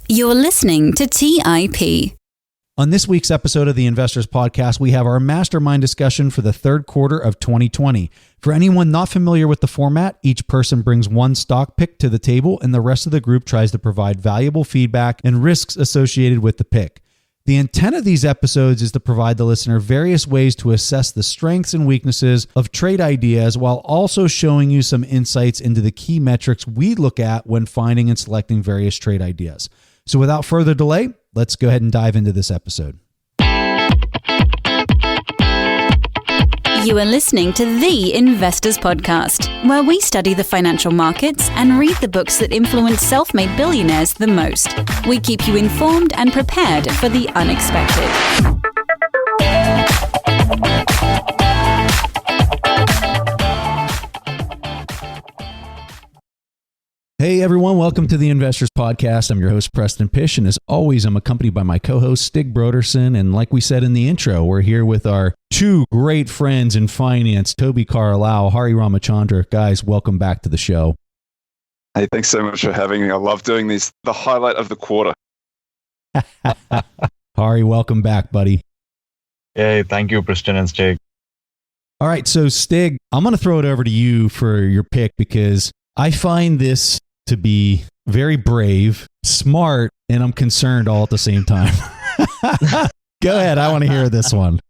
You're listening to TIP. On this week's episode of the Investors Podcast, we have our Mastermind Discussion for the third quarter of 2020. For anyone not familiar with the format, each person brings one stock pick to the table and the rest of the group tries to provide valuable feedback and risks associated with the pick. The intent of these episodes is to provide the listener various ways to assess the strengths and weaknesses of trade ideas while also showing you some insights into the key metrics we look at when finding and selecting various trade ideas. So without further delay, let's go ahead and dive into this episode. You are listening to The Investors Podcast, where we study the financial markets and read the books that influence self-made billionaires the most. We keep you informed and prepared for the unexpected. Hey everyone, welcome to the Investors Podcast. I'm your host, Preston Pysh, and as always, I'm accompanied by my co-host, Stig Broderson. And like we said in the intro, we're here with our two great friends in finance, Toby Carlisle, Hari Ramachandra. Guys, welcome back to the show. Hey, thanks so much for having me. I love doing these, the highlight of the quarter. Hari, welcome back, buddy. Hey, thank you, Preston and Stig. All right, so Stig, I'm going to throw it over to you for your pick because I find this to be very brave, smart, and I'm concerned all at the same time. Go ahead. I want to hear this one.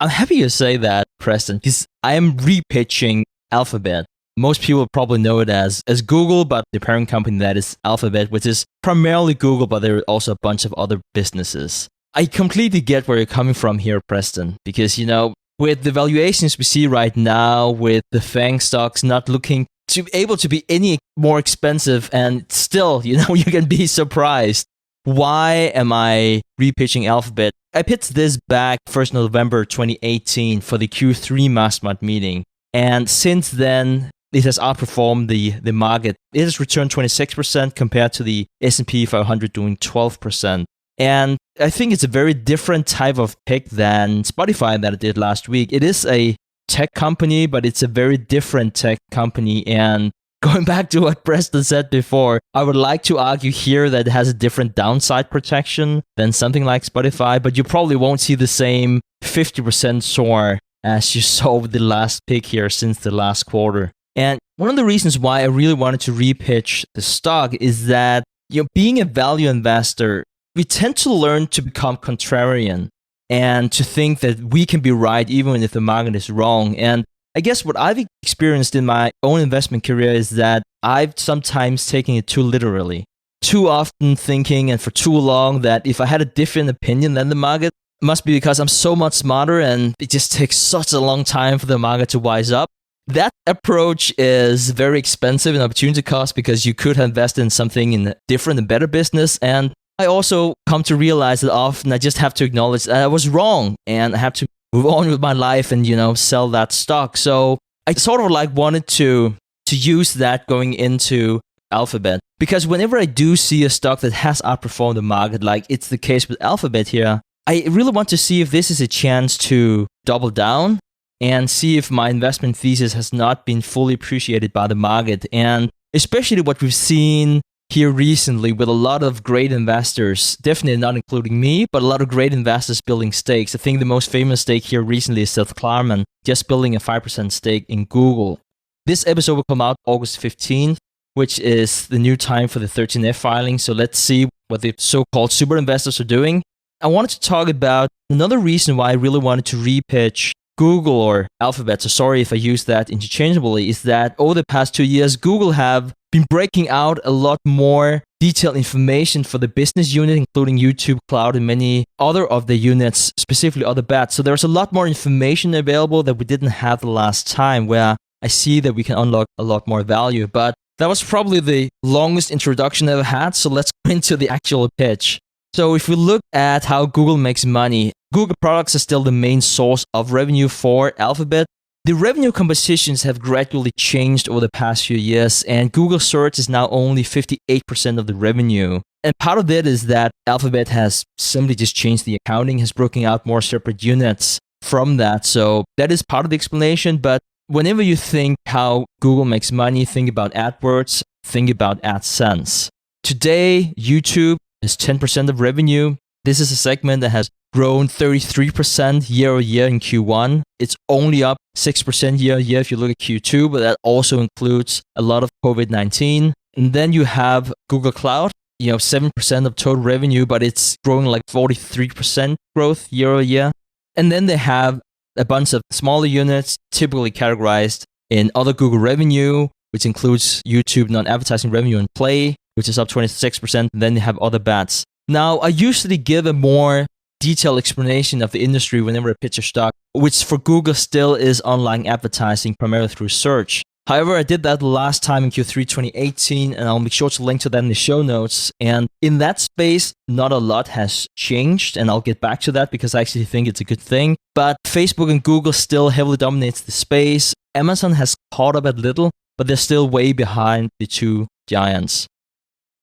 I'm happy you say that, Preston, because I am repitching Alphabet. Most people probably know it as Google, but the parent company that is Alphabet, which is primarily Google, but there are also a bunch of other businesses. I completely get where you're coming from here, Preston, because, you know, with the valuations we see right now, with the FANG stocks not looking to be able to be any more expensive, and still, you know, you can be surprised. Why am I repitching Alphabet? I pitched this back 1st November 2018 for the Q3 Mastermind meeting. And since then, it has outperformed the market. It has returned 26% compared to the S&P 500 doing 12%. And I think it's a very different type of pick than Spotify that I did last week. It is a tech company, but it's a very different tech company. And going back to what Preston said before, I would like to argue here that it has a different downside protection than something like Spotify, but you probably won't see the same 50% soar as you saw with the last pick here since the last quarter. And one of the reasons why I really wanted to repitch the stock is that, you know, being a value investor, we tend to learn to become contrarian and to think that we can be right even if the market is wrong. And I guess what I've experienced in my own investment career is that I've sometimes taken it too literally, too often thinking and for too long that if I had a different opinion than the market, it must be because I'm so much smarter and it just takes such a long time for the market to wise up. That approach is very expensive in opportunity cost because you could have invested in something in a different and better business. And I also come to realize that often I just have to acknowledge that I was wrong and I have to move on with my life and, you know, sell that stock. So I sort of like wanted to use that going into Alphabet, because whenever I do see a stock that has outperformed the market, like it's the case with Alphabet here, I really want to see if this is a chance to double down and see if my investment thesis has not been fully appreciated by the market. And especially what we've seen here recently with a lot of great investors, definitely not including me, but a lot of great investors building stakes. I think the most famous stake here recently is Seth Klarman, just building a 5% stake in Google. This episode will come out August 15th, which is the new time for the 13F filing. So let's see what the so-called super investors are doing. I wanted to talk about another reason why I really wanted to repitch Google or Alphabet, so sorry if I use that interchangeably, is that over the past 2 years, Google have been breaking out a lot more detailed information for the business unit, including YouTube Cloud and many other of the units, specifically other bets. So there's a lot more information available that we didn't have the last time, where I see that we can unlock a lot more value. But that was probably the longest introduction I ever had, so let's go into the actual pitch. So if we look at how Google makes money, Google products are still the main source of revenue for Alphabet. The revenue compositions have gradually changed over the past few years, and Google Search is now only 58% of the revenue. And part of that is that Alphabet has simply just changed the accounting, has broken out more separate units from that. So that is part of the explanation. But whenever you think how Google makes money, think about AdWords, think about AdSense. Today, YouTube is 10% of revenue. This is a segment that has grown 33% year-over-year in Q1. It's only up 6% year-over-year if you look at Q2, but that also includes a lot of COVID-19. And then you have Google Cloud, 7% of total revenue, but it's growing like 43% growth year-over-year. And then they have a bunch of smaller units, typically categorized in other Google revenue, which includes YouTube non-advertising revenue and Play, which is up 26%. And then they have other bets. Now, I usually give a more detailed explanation of the industry whenever I pitch a stock, which for Google still is online advertising, primarily through search. However, I did that last time in Q3 2018, and I'll make sure to link to that in the show notes. And in that space, not a lot has changed, and I'll get back to that because I actually think it's a good thing. But Facebook and Google still heavily dominates the space. Amazon has caught up a little, but they're still way behind the two giants.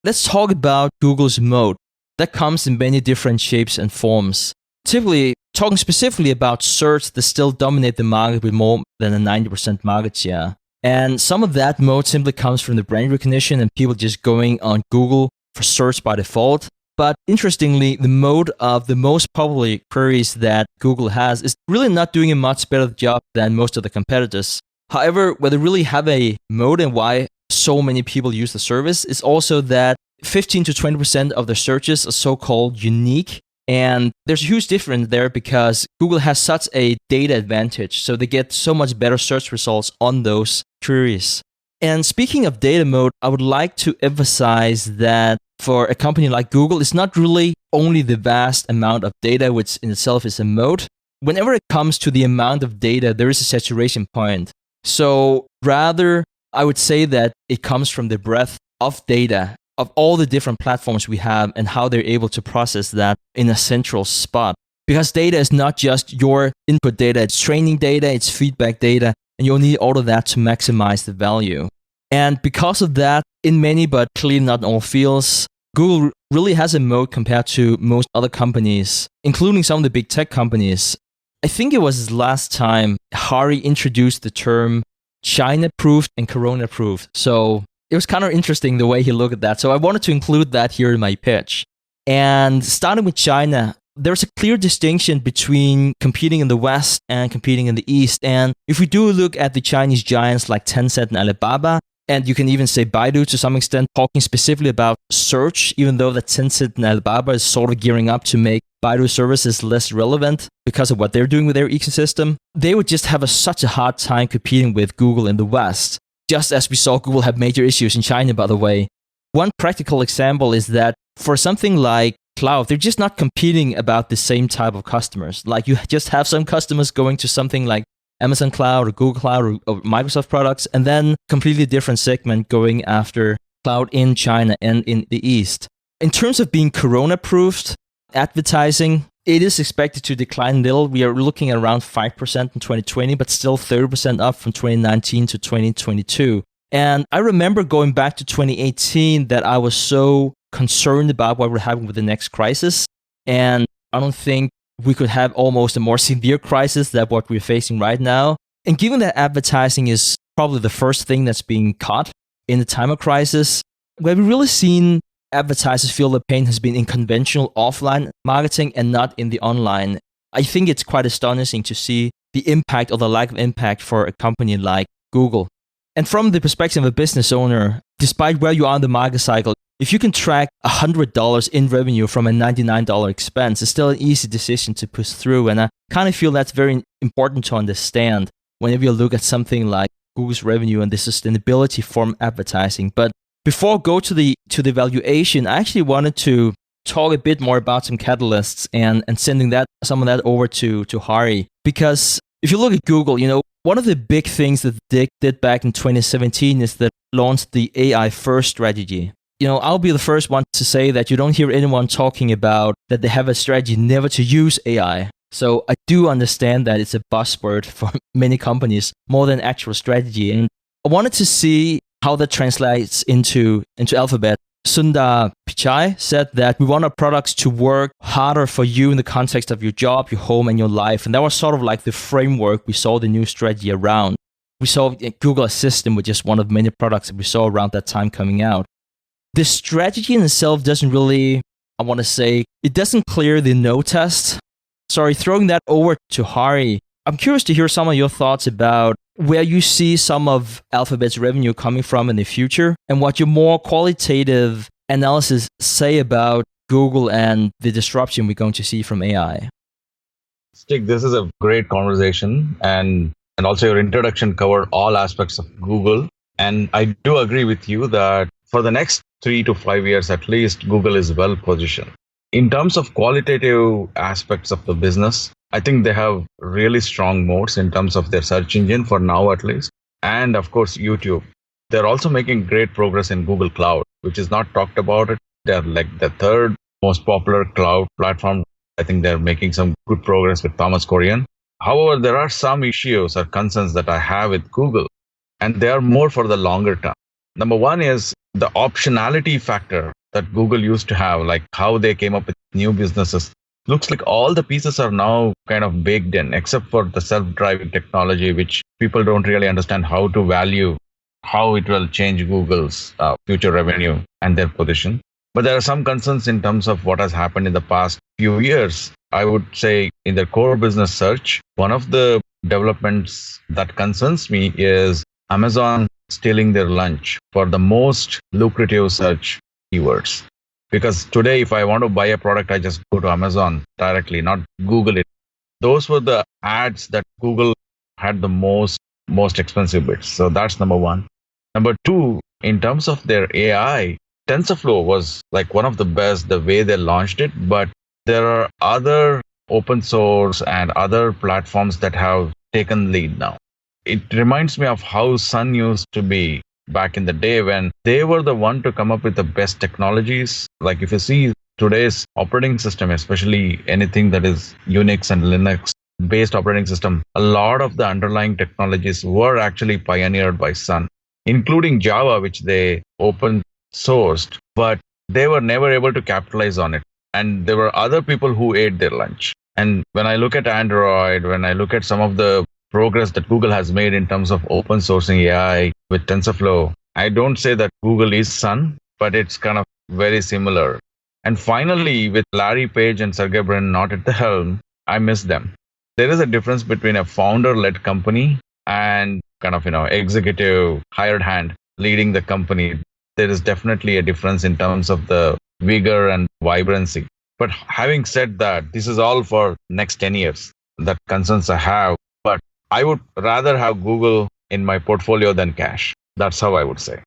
Let's talk about Google's moat. That comes in many different shapes and forms. Typically, talking specifically about search, they still dominate the market with more than a 90% market share. And some of that moat simply comes from the brand recognition and people just going on Google for search by default. But interestingly, the moat of the most popular queries that Google has is really not doing a much better job than most of the competitors. However, where they really have a moat and why so many people use the service is also that 15 to 20% of their searches are so-called unique. And there's a huge difference there because Google has such a data advantage. So they get so much better search results on those queries. And speaking of data moat, I would like to emphasize that for a company like Google, it's not really only the vast amount of data, which in itself is a moat. Whenever it comes to the amount of data, there is a saturation point. So rather, I would say that it comes from the breadth of data of all the different platforms we have and how they're able to process that in a central spot. Because data is not just your input data, it's training data, it's feedback data, and you'll need all of that to maximize the value. And because of that, in many but clearly not all fields, Google really has a moat compared to most other companies, including some of the big tech companies. I think it was last time Hari introduced the term China-proofed and Corona-proofed. So it was kind of interesting the way he looked at that. So I wanted to include that here in my pitch. And starting with China, there's a clear distinction between competing in the West and competing in the East. And if we do look at the Chinese giants like Tencent and Alibaba, and you can even say Baidu to some extent, talking specifically about search, even though that Tencent and Alibaba is sort of gearing up to make Baidu services less relevant because of what they're doing with their ecosystem, they would just have such a hard time competing with Google in the West. Just as we saw Google have major issues in China, by the way. One practical example is that for something like cloud, they're just not competing about the same type of customers. Like you just have some customers going to something like Amazon Cloud or Google Cloud or Microsoft products, and then completely different segment going after cloud in China and in the East. In terms of being Corona-proofed, advertising, it is expected to decline a little. We are looking at around 5% in 2020, but still 30% up from 2019 to 2022. And I remember going back to 2018 that I was so concerned about what would happen with the next crisis. And I don't think we could have almost a more severe crisis than what we're facing right now. And given that advertising is probably the first thing that's being caught in the time of crisis, where we've really seen advertisers feel the pain has been in conventional offline marketing and not in the online. I think it's quite astonishing to see the impact or the lack of impact for a company like Google. And from the perspective of a business owner, despite where you are in the market cycle, if you can track $100 in revenue from a $99 expense, it's still an easy decision to push through. And I kind of feel that's very important to understand whenever you look at something like Google's revenue and the sustainability from advertising. But before I go to the valuation, I actually wanted to talk a bit more about some catalysts and sending some of that over to Hari. Because if you look at Google, one of the big things that they did back in 2017 is that launched the AI first strategy. I'll be the first one to say that you don't hear anyone talking about that they have a strategy never to use AI. So I do understand that it's a buzzword for many companies more than actual strategy. And I wanted to see how that translates into Alphabet. Sundar Pichai said that we want our products to work harder for you in the context of your job, your home, and your life. And that was sort of like the framework we saw the new strategy around. We saw Google Assistant, which is one of many products that we saw around that time coming out. the strategy in itself doesn't really, I want to say, it doesn't clear the no test. Sorry, throwing that over to Hari. I'm curious to hear some of your thoughts about where you see some of Alphabet's revenue coming from in the future and what your more qualitative analysis say about Google and the disruption we're going to see from AI. Stig, this is a great conversation, and also your introduction covered all aspects of Google. And I do agree with you that for the next 3 to 5 years at least, Google is well positioned. In terms of qualitative aspects of the business, I think they have really strong moats in terms of their search engine for now at least. And of course, YouTube. They're also making great progress in Google Cloud, which is not talked about it. They're like the third most popular cloud platform. I think they're making some good progress with Thomas Kurian. However, there are some issues or concerns that I have with Google, and they are more for the longer term. Number one is the optionality factor that Google used to have, like how they came up with new businesses. Looks like all the pieces are now kind of baked in, except for the self-driving technology, which people don't really understand how to value, how it will change Google's future revenue and their position. But there are some concerns in terms of what has happened in the past few years. I would say in their core business search, one of the developments that concerns me is Amazon stealing their lunch for the most lucrative search keywords. Because today, if I want to buy a product, I just go to Amazon directly, not Google it. Those were the ads that Google had the most expensive bits. So that's number one. Number two, in terms of their AI, TensorFlow was like one of the best the way they launched it. But there are other open source and other platforms that have taken lead now. It reminds me of how Sun used to be back in the day when they were the one to come up with the best technologies. Like if you see today's operating system, especially anything that is Unix and Linux based operating system, a lot of the underlying technologies were actually pioneered by Sun, including Java, which they open sourced, but they were never able to capitalize on it. And there were other people who ate their lunch. And when I look at Android, when I look at some of the progress that Google has made in terms of open sourcing AI with TensorFlow, I don't say that Google is Sun, but it's kind of very similar. And finally, with Larry Page and Sergey Brin not at the helm, I miss them. There is a difference between a founder-led company and kind of, executive hired hand leading the company. There is definitely a difference in terms of the vigor and vibrancy. But having said that, this is all for next 10 years, that concerns I have. But I would rather have Google in my portfolio than cash. That's how I would say.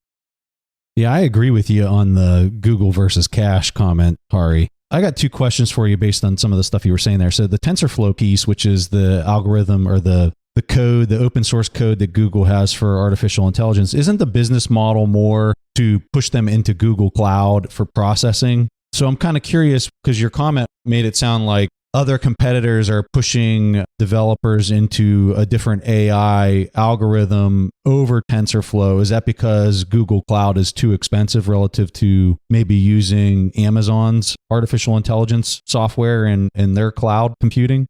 Yeah, I agree with you on the Google versus cash comment, Hari. I got two questions for you based on some of the stuff you were saying there. So the TensorFlow piece, which is the algorithm or the code, the open source code that Google has for artificial intelligence, isn't the business model more to push them into Google Cloud for processing? So I'm kind of curious because your comment made it sound like other competitors are pushing developers into a different AI algorithm over TensorFlow. Is that because Google Cloud is too expensive relative to maybe using Amazon's artificial intelligence software in their cloud computing?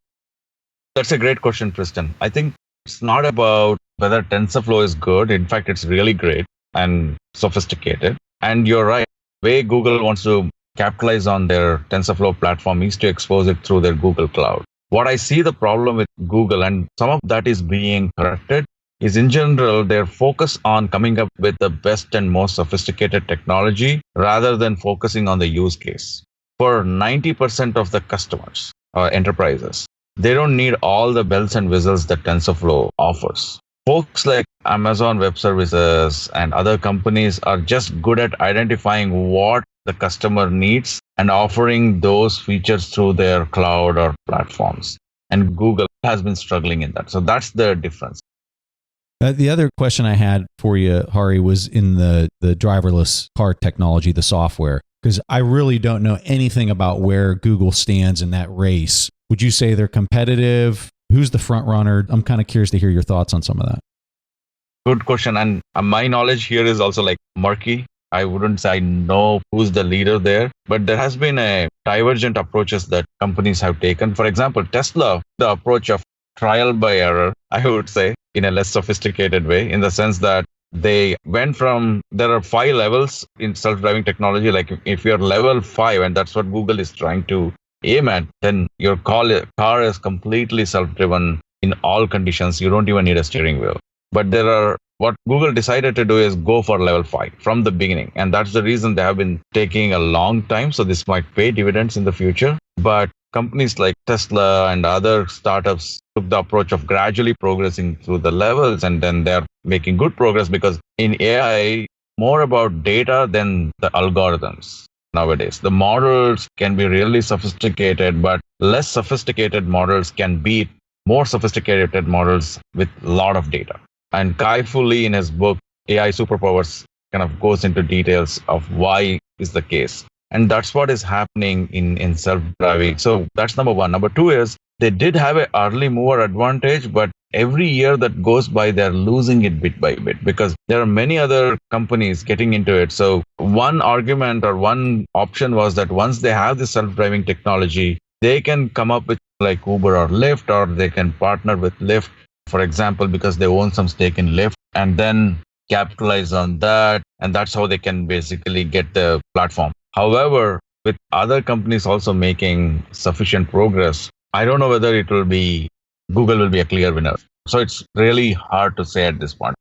That's a great question, Preston. I think it's not about whether TensorFlow is good. In fact, it's really great and sophisticated. And you're right. The way Google wants to capitalize on their TensorFlow platform is to expose it through their Google Cloud. What I see the problem with Google, and some of that is being corrected, is in general, their focus on coming up with the best and most sophisticated technology rather than focusing on the use case. For 90% of the customers or enterprises, they don't need all the bells and whistles that TensorFlow offers. Folks like Amazon Web Services and other companies are just good at identifying what the customer needs and offering those features through their cloud or platforms. And Google has been struggling in that. So that's the difference. The other question I had for you, Hari, was in the driverless car technology, the software, because I really don't know anything about where Google stands in that race. Would you say they're competitive? Who's the front runner? I'm kind of curious to hear your thoughts on some of that. Good question. And my knowledge here is also like murky. I wouldn't say I know who's the leader there, but there has been a divergent approaches that companies have taken. For example, Tesla, the approach of trial by error, I would say, in a less sophisticated way, in the sense that They went from, there are 5 levels in self-driving technology. Like if you're level 5, and that's what Google is trying to aim at, then your car is completely self-driven in all conditions. You don't even need a steering wheel. But what Google decided to do is go for level 5 from the beginning. And that's the reason they have been taking a long time. So this might pay dividends in the future. But companies like Tesla and other startups took the approach of gradually progressing through the levels, and then they're making good progress, because in AI, more about data than the algorithms nowadays. The models can be really sophisticated, but less sophisticated models can beat more sophisticated models with a lot of data. And Kai Fu Lee, in his book, AI Superpowers, kind of goes into details of why is the case. And that's what is happening in self-driving. So that's number one. Number two is they did have an early mover advantage, but every year that goes by, they're losing it bit by bit because there are many other companies getting into it. So one argument or one option was that once they have the self-driving technology, they can come up with like Uber or Lyft, or they can partner with Lyft, for example, because they own some stake in Lyft, and then capitalize on that. And that's how they can basically get the platform. However, with other companies also making sufficient progress, I don't know whether Google will be a clear winner. So it's really hard to say at this point.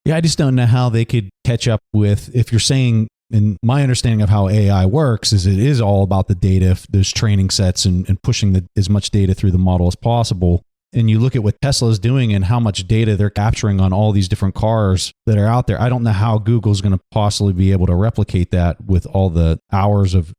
Yeah, I just don't know how they could catch up with, if you're saying, and my understanding of how AI works is it is all about the data, if there's training sets and pushing as much data through the model as possible. And you look at what Tesla's doing and how much data they're capturing on all these different cars that are out there. I don't know how Google's going to possibly be able to replicate that with all the hours of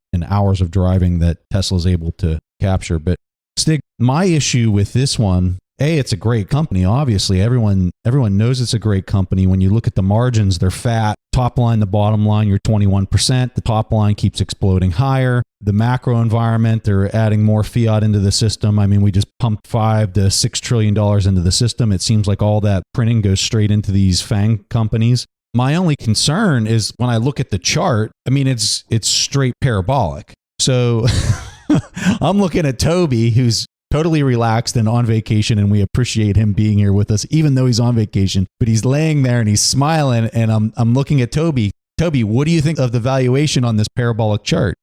driving that Tesla's able to capture. But Stig, my issue with this one, it's a great company. Obviously, everyone knows it's a great company. When you look at the margins, they're fat. Top line, the bottom line, you're 21%. The top line keeps exploding higher. The macro environment, they're adding more fiat into the system. I mean, we just pumped $5 to $6 trillion into the system. It seems like all that printing goes straight into these FANG companies. My only concern is when I look at the chart, I mean, it's straight parabolic. So I'm looking at Toby, who's totally relaxed and on vacation, and we appreciate him being here with us, even though he's on vacation. But he's laying there and he's smiling, and I'm looking at Toby. Toby, what do you think of the valuation on this parabolic chart?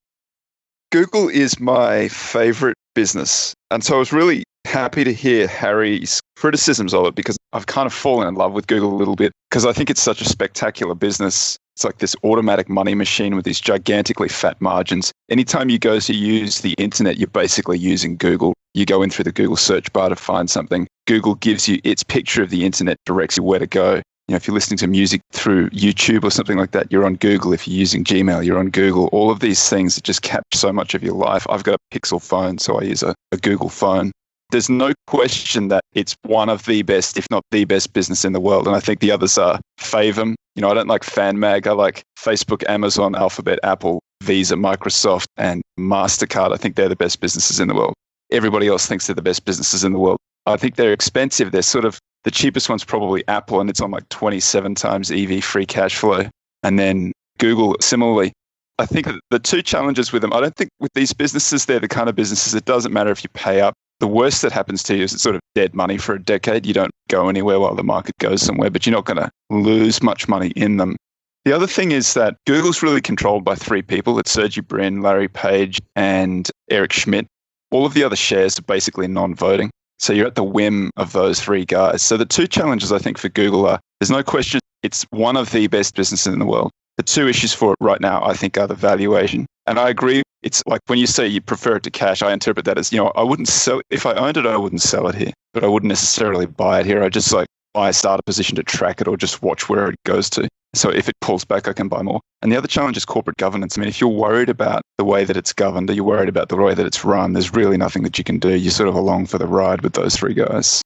Google is my favorite business. And so I was really happy to hear Harry's criticisms of it, because I've kind of fallen in love with Google a little bit, because I think it's such a spectacular business. It's like this automatic money machine with these gigantically fat margins. Anytime you go to use the internet, you're basically using Google. You go in through the Google search bar to find something. Google gives you its picture of the internet, directs you where to go. You know, if you're listening to music through YouTube or something like that, you're on Google. If you're using Gmail, you're on Google. All of these things that just capture so much of your life. I've got a Pixel phone, so I use a Google phone. There's no question that it's one of the best, if not the best business in the world. And I think the others are Favum. You know, I don't like FanMag. I like Facebook, Amazon, Alphabet, Apple, Visa, Microsoft, and MasterCard. I think they're the best businesses in the world. Everybody else thinks they're the best businesses in the world. I think they're expensive. They're sort of, the cheapest one's probably Apple, and it's on like 27 times EV free cash flow. And then Google, similarly. I think the two challenges with them, I don't think with these businesses, they're the kind of businesses, it doesn't matter if you pay up. The worst that happens to you is it's sort of dead money for a decade. You don't go anywhere while the market goes somewhere, but you're not going to lose much money in them. The other thing is that Google's really controlled by three people. It's Sergey Brin, Larry Page, and Eric Schmidt. All of the other shares are basically non-voting. So you're at the whim of those three guys. So the two challenges I think for Google are, there's no question it's one of the best businesses in the world. The two issues for it right now, I think, are the valuation. And I agree. It's like when you say you prefer it to cash, I interpret that as, I wouldn't sell, if I owned it, I wouldn't sell it here, but I wouldn't necessarily buy it here. I just buy a starter position to track it or just watch where it goes to. So if it pulls back, I can buy more. And the other challenge is corporate governance. I mean, if you're worried about the way that it's governed, or you're worried about the way that it's run, there's really nothing that you can do. You're sort of along for the ride with those three guys.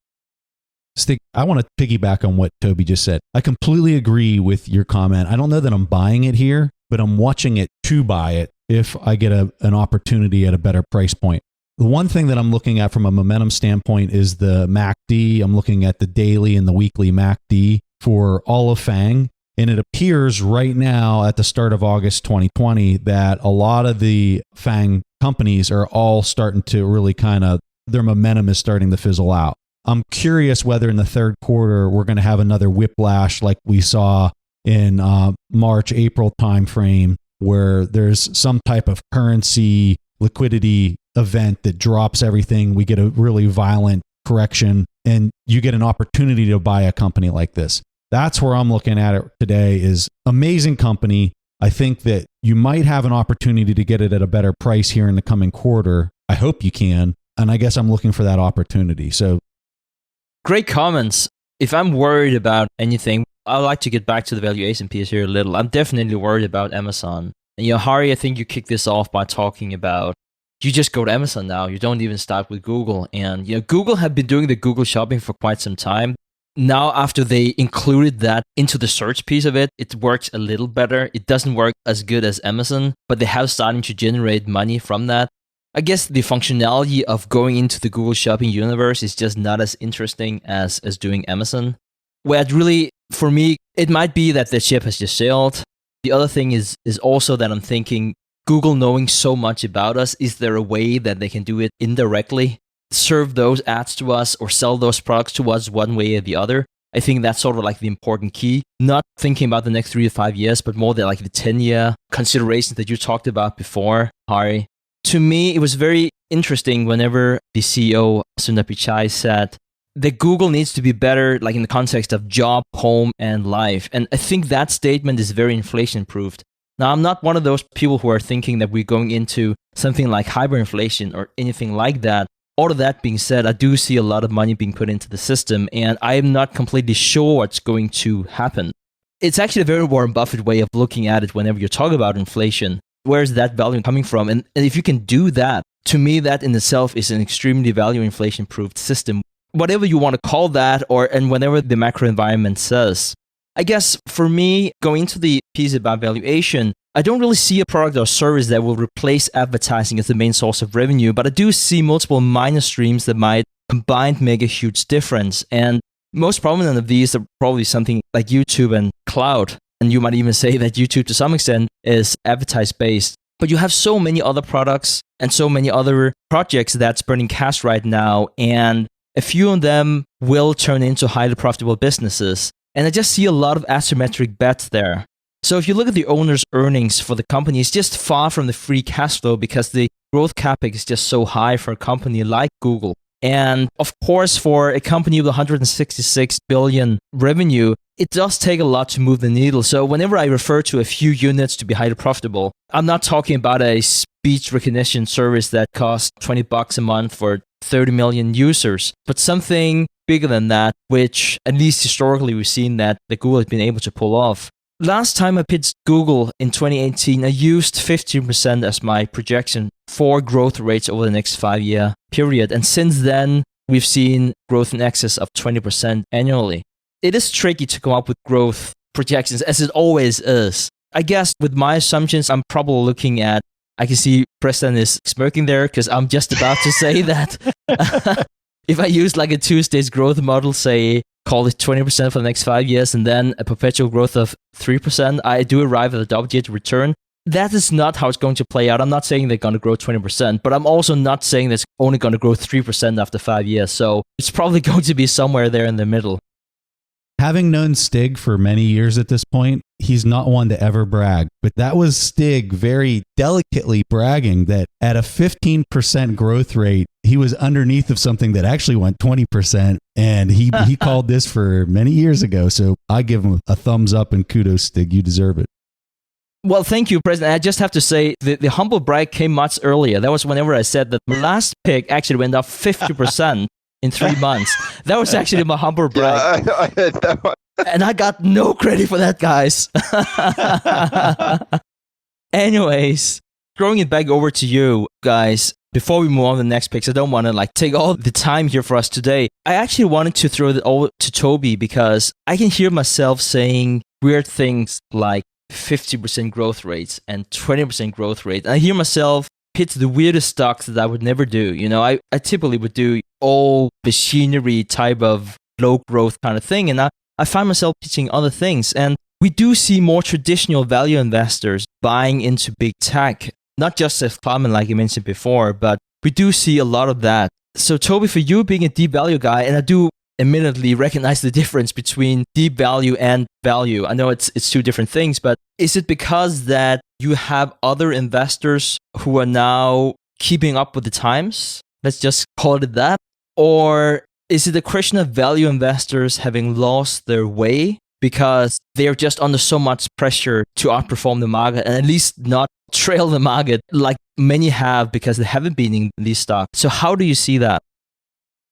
Stig, I want to piggyback on what Toby just said. I completely agree with your comment. I don't know that I'm buying it here, but I'm watching it to buy it if I get an opportunity at a better price point. The one thing that I'm looking at from a momentum standpoint is the MACD. I'm looking at the daily and the weekly MACD for all of FANG. And it appears right now at the start of August 2020 that a lot of the FANG companies are all starting to really their momentum is starting to fizzle out. I'm curious whether in the third quarter we're going to have another whiplash like we saw in March, April timeframe, where there's some type of currency liquidity event that drops everything. We get a really violent correction and you get an opportunity to buy a company like this. That's where I'm looking at it today. Is amazing company. I think that you might have an opportunity to get it at a better price here in the coming quarter. I hope you can. And I guess I'm looking for that opportunity. So great comments. If I'm worried about anything, I'd like to get back to the valuation piece here a little. I'm definitely worried about Amazon. And Hari, I think you kicked this off by talking about you just go to Amazon now. You don't even start with Google. And Google had been doing the Google shopping for quite some time. Now, after they included that into the search piece of it, it works a little better. It doesn't work as good as Amazon, but they have started to generate money from that. I guess the functionality of going into the Google shopping universe is just not as interesting as doing Amazon. Where it really, for me, it might be that the ship has just sailed. The other thing is also that I'm thinking, Google knowing so much about us, is there a way that they can do it indirectly? Serve those ads to us or sell those products to us one way or the other? I think that's sort of like the important key. Not thinking about the next 3 to 5 years, but more the 10-year considerations that you talked about before, Hari. To me, it was very interesting whenever the CEO, Sundar Pichai, said that Google needs to be better, in the context of job, home, and life. And I think that statement is very inflation-proofed. Now, I'm not one of those people who are thinking that we're going into something like hyperinflation or anything like that. All of that being said, I do see a lot of money being put into the system, and I am not completely sure what's going to happen. It's actually a very Warren Buffett way of looking at it whenever you talk about inflation. Where is that value coming from? And if you can do that, to me, that in itself is an extremely value inflation-proofed system. Whatever you want to call that, and whenever the macro environment says. I guess for me, going into the piece about valuation, I don't really see a product or service that will replace advertising as the main source of revenue, but I do see multiple minor streams that might combined make a huge difference. And most prominent of these are probably something like YouTube and cloud. And you might even say that YouTube to some extent is advertise-based. But you have so many other products and so many other projects that's burning cash right now. And a few of them will turn into highly profitable businesses. And I just see a lot of asymmetric bets there. So if you look at the owner's earnings for the company, it's just far from the free cash flow because the growth capex is just so high for a company like Google. And of course, for a company with 166 billion revenue, it does take a lot to move the needle. So whenever I refer to a few units to be highly profitable, I'm not talking about a speech recognition service that costs $20 a month for 30 million users, but something bigger than that, which at least historically we've seen that Google has been able to pull off. Last time I pitched Google in 2018, I used 15% as my projection for growth rates over the next 5-year period. And since then, we've seen growth in excess of 20% annually. It is tricky to come up with growth projections, as it always is. I guess with my assumptions, I'm probably looking at, I can see Preston is smirking there because I'm just about to say that. If I use a two-stage growth model, say, call it 20% for the next 5 years, and then a perpetual growth of 3%, I do arrive at a double-digit return. That is not how it's going to play out. I'm not saying they're going to grow 20%, but I'm also not saying that it's only going to grow 3% after 5 years. So it's probably going to be somewhere there in the middle. Having known Stig for many years at this point, he's not one to ever brag. But that was Stig very delicately bragging that at a 15% growth rate, he was underneath of something that actually went 20%. And he called this for many years ago. So I give him a thumbs up and kudos, Stig. You deserve it. Well, thank you, President. I just have to say the humble brag came much earlier. That was whenever I said that my last pick actually went up 50%. In 3 months. That was actually my humble brag. Yeah, I heard that one. And I got no credit for that, guys. Anyways, throwing it back over to you guys. Before we move on to the next picks, I don't want to take all the time here for us today. I actually wanted to throw it over to Toby because I can hear myself saying weird things like 50% growth rates and 20% growth rate. And I hear myself pitch the weirdest stocks that I would never do. I typically would do all machinery type of low growth kind of thing. And I find myself pitching other things. And we do see more traditional value investors buying into big tech, not just as common like you mentioned before, but we do see a lot of that. So Toby, for you being a deep value guy, and I do admittedly recognize the difference between deep value and value. I know it's two different things, but is it because that you have other investors who are now keeping up with the times? Let's just call it that. Or is it a question of value investors having lost their way because they're just under so much pressure to outperform the market and at least not trail the market like many have because they haven't been in these stocks? So how do you see that?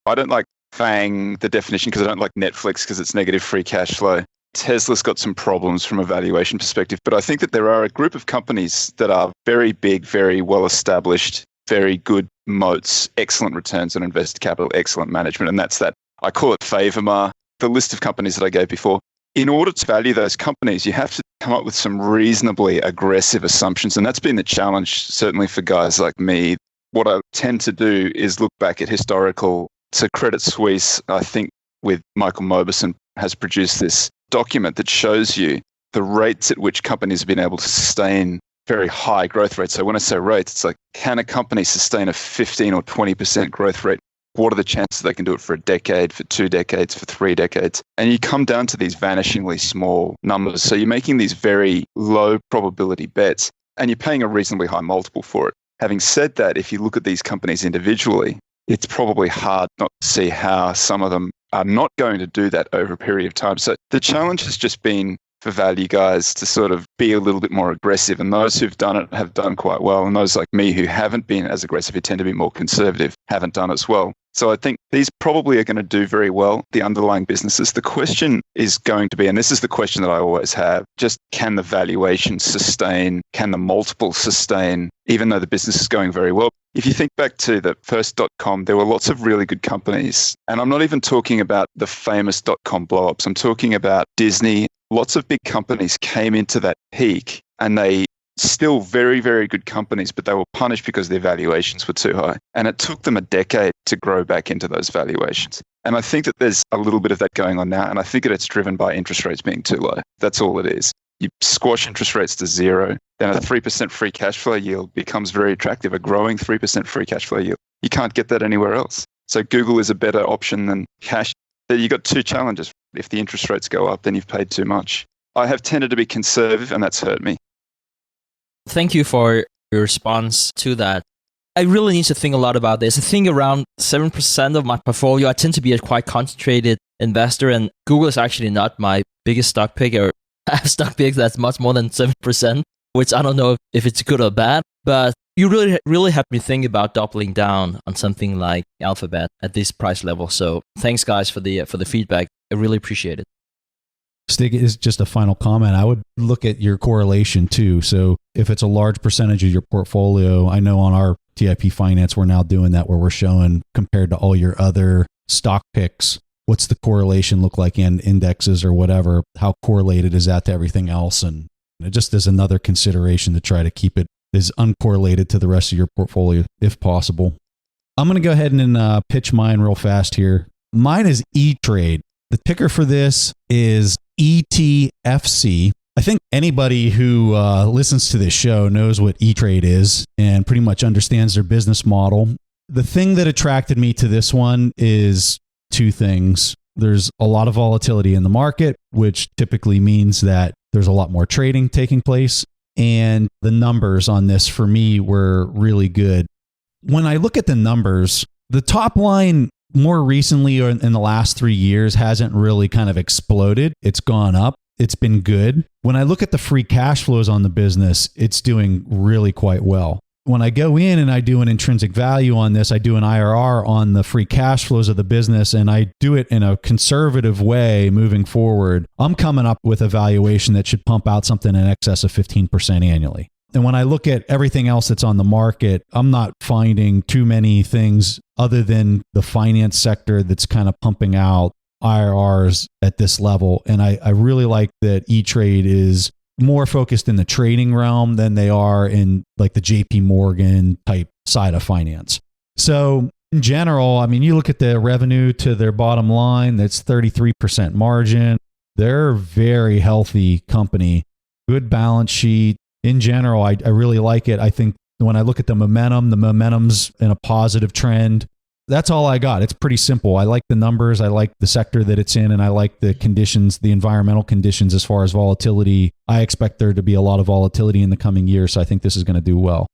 I don't like FANG, the definition, because I don't like Netflix because it's negative free cash flow. Tesla's got some problems from a valuation perspective, but I think that there are a group of companies that are very big, very well established, very good moats, excellent returns on invested capital, excellent management. And that's that. I call it FavorMar, the list of companies that I gave before. In order to value those companies, you have to come up with some reasonably aggressive assumptions. And that's been the challenge, certainly for guys like me. What I tend to do is look back at historical. So Credit Suisse, I think with Michael Mauboussin, has produced this document that shows you the rates at which companies have been able to sustain very high growth rates. So when I say rates, it's like, can a company sustain a 15 or 20% growth rate? What are the chances they can do it for a decade, for 2 decades, for 3 decades? And you come down to these vanishingly small numbers. So you're making these very low probability bets and you're paying a reasonably high multiple for it. Having said that, if you look at these companies individually, it's probably hard not to see how some of them are not going to do that over a period of time. So the challenge has just been for value guys to sort of be a little bit more aggressive. And those who've done it have done quite well. And those like me who haven't been as aggressive, who tend to be more conservative, haven't done as well. So I think these probably are going to do very well, the underlying businesses. The question is going to be, and this is the question that I always have, just can the valuation sustain? Can the multiple sustain, even though the business is going very well? If you think back to the first .com, there were lots of really good companies. And I'm not even talking about the famous .com blow-ups. I'm talking about Disney. Lots of big companies came into that peak and they still very, very good companies, but they were punished because their valuations were too high. And it took them a decade to grow back into those valuations. And I think that there's a little bit of that going on now. And I think that it's driven by interest rates being too low. That's all it is. You squash interest rates to zero, then a 3% free cash flow yield becomes very attractive, a growing 3% free cash flow yield. You can't get that anywhere else. So Google is a better option than cash. You've got two challenges. If the interest rates go up, then you've paid too much. I have tended to be conservative, and that's hurt me. Thank you for your response to that. I really need to think a lot about this. I think around 7% of my portfolio, I tend to be a quite concentrated investor, and Google is actually not my biggest stock pick, or I have stock picks that's much more than 7%, which I don't know if it's good or bad, but you really have me think about doubling down on something like Alphabet at this price level. So thanks guys for the feedback. I really appreciate it. Stig, is just a final comment. I would look at your correlation too. So if it's a large percentage of your portfolio, I know on our TIP Finance, we're now doing that where we're showing compared to all your other stock picks, what's the correlation look like in indexes or whatever? How correlated is that to everything else? And it just is another consideration to try to keep it as uncorrelated to the rest of your portfolio if possible. I'm going to go ahead and pitch mine real fast here. Mine is E-Trade. The ticker for this is ETFC. I think anybody who listens to this show knows what E-Trade is and pretty much understands their business model. The thing that attracted me to this one is two things. There's a lot of volatility in the market, which typically means that there's a lot more trading taking place. And the numbers on this for me were really good. When I look at the numbers, the top line more recently or in the last 3 years hasn't really kind of exploded. It's gone up. It's been good. When I look at the free cash flows on the business, it's doing really quite well. When I go in and I do an intrinsic value on this, I do an IRR on the free cash flows of the business, and I do it in a conservative way moving forward. I'm coming up with a valuation that should pump out something in excess of 15% annually. And when I look at everything else that's on the market, I'm not finding too many things other than the finance sector that's kind of pumping out IRRs at this level. And I really like that E-Trade is more focused in the trading realm than they are in like the JP Morgan type side of finance. So in general, I mean, you look at the revenue to their bottom line, that's 33% margin. They're a very healthy company, good balance sheet. In general, I really like it. I think when I look at the momentum's in a positive trend. That's all I got. It's pretty simple. I like the numbers. I like the sector that it's in, and I like the conditions, the environmental conditions as far as volatility. I expect there to be a lot of volatility in the coming year, so I think this is going to do well.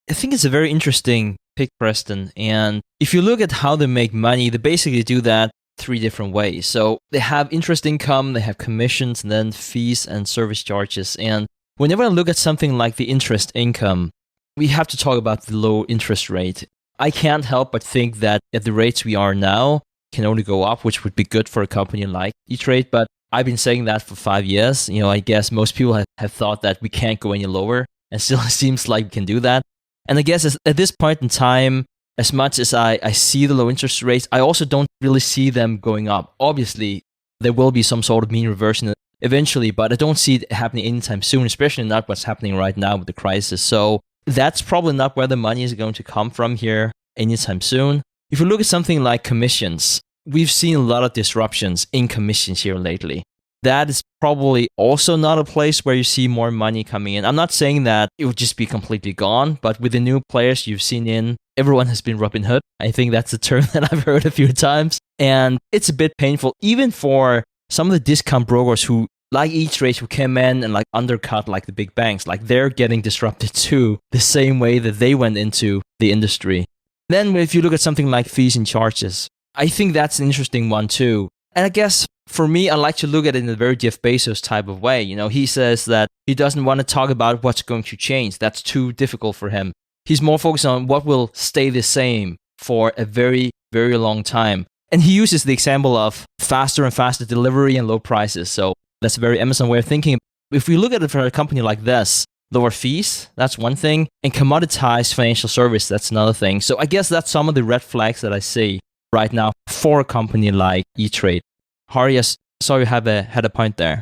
I think it's a very interesting pick, Preston. And if you look at how they make money, they basically do that 3 different ways. So they have interest income, they have commissions, and then fees and service charges. And whenever I look at something like the interest income, we have to talk about the low interest rate. I can't help but think that at the rates we are now can only go up, which would be good for a company like E-Trade. But I've been saying that for 5 years. I guess most people have thought that we can't go any lower, and still it seems like we can do that. And I guess at this point in time, as much as I see the low interest rates, I also don't really see them going up. Obviously, there will be some sort of mean reversion eventually, but I don't see it happening anytime soon, especially not what's happening right now with the crisis. So that's probably not where the money is going to come from here anytime soon. If you look at something like commissions, we've seen a lot of disruptions in commissions here lately. That is probably also not a place where you see more money coming in. I'm not saying that it would just be completely gone, but with the new players you've seen in, everyone has been Robin Hood. I think that's a term that I've heard a few times. And it's a bit painful, even for some of the discount brokers who, like E-Trade, who came in and undercut the big banks. They're getting disrupted too, the same way that they went into the industry. Then if you look at something like fees and charges, I think that's an interesting one too. And I guess for me, I like to look at it in a very Jeff Bezos type of way. He says that he doesn't want to talk about what's going to change. That's too difficult for him. He's more focused on what will stay the same for a very, very long time. And he uses the example of faster and faster delivery and low prices. So that's a very Amazon way of thinking. If we look at it for a company like this, lower fees, that's one thing. And commoditized financial service, that's another thing. So I guess that's some of the red flags that I see right now for a company like E-Trade. Hari, I saw you had a point there.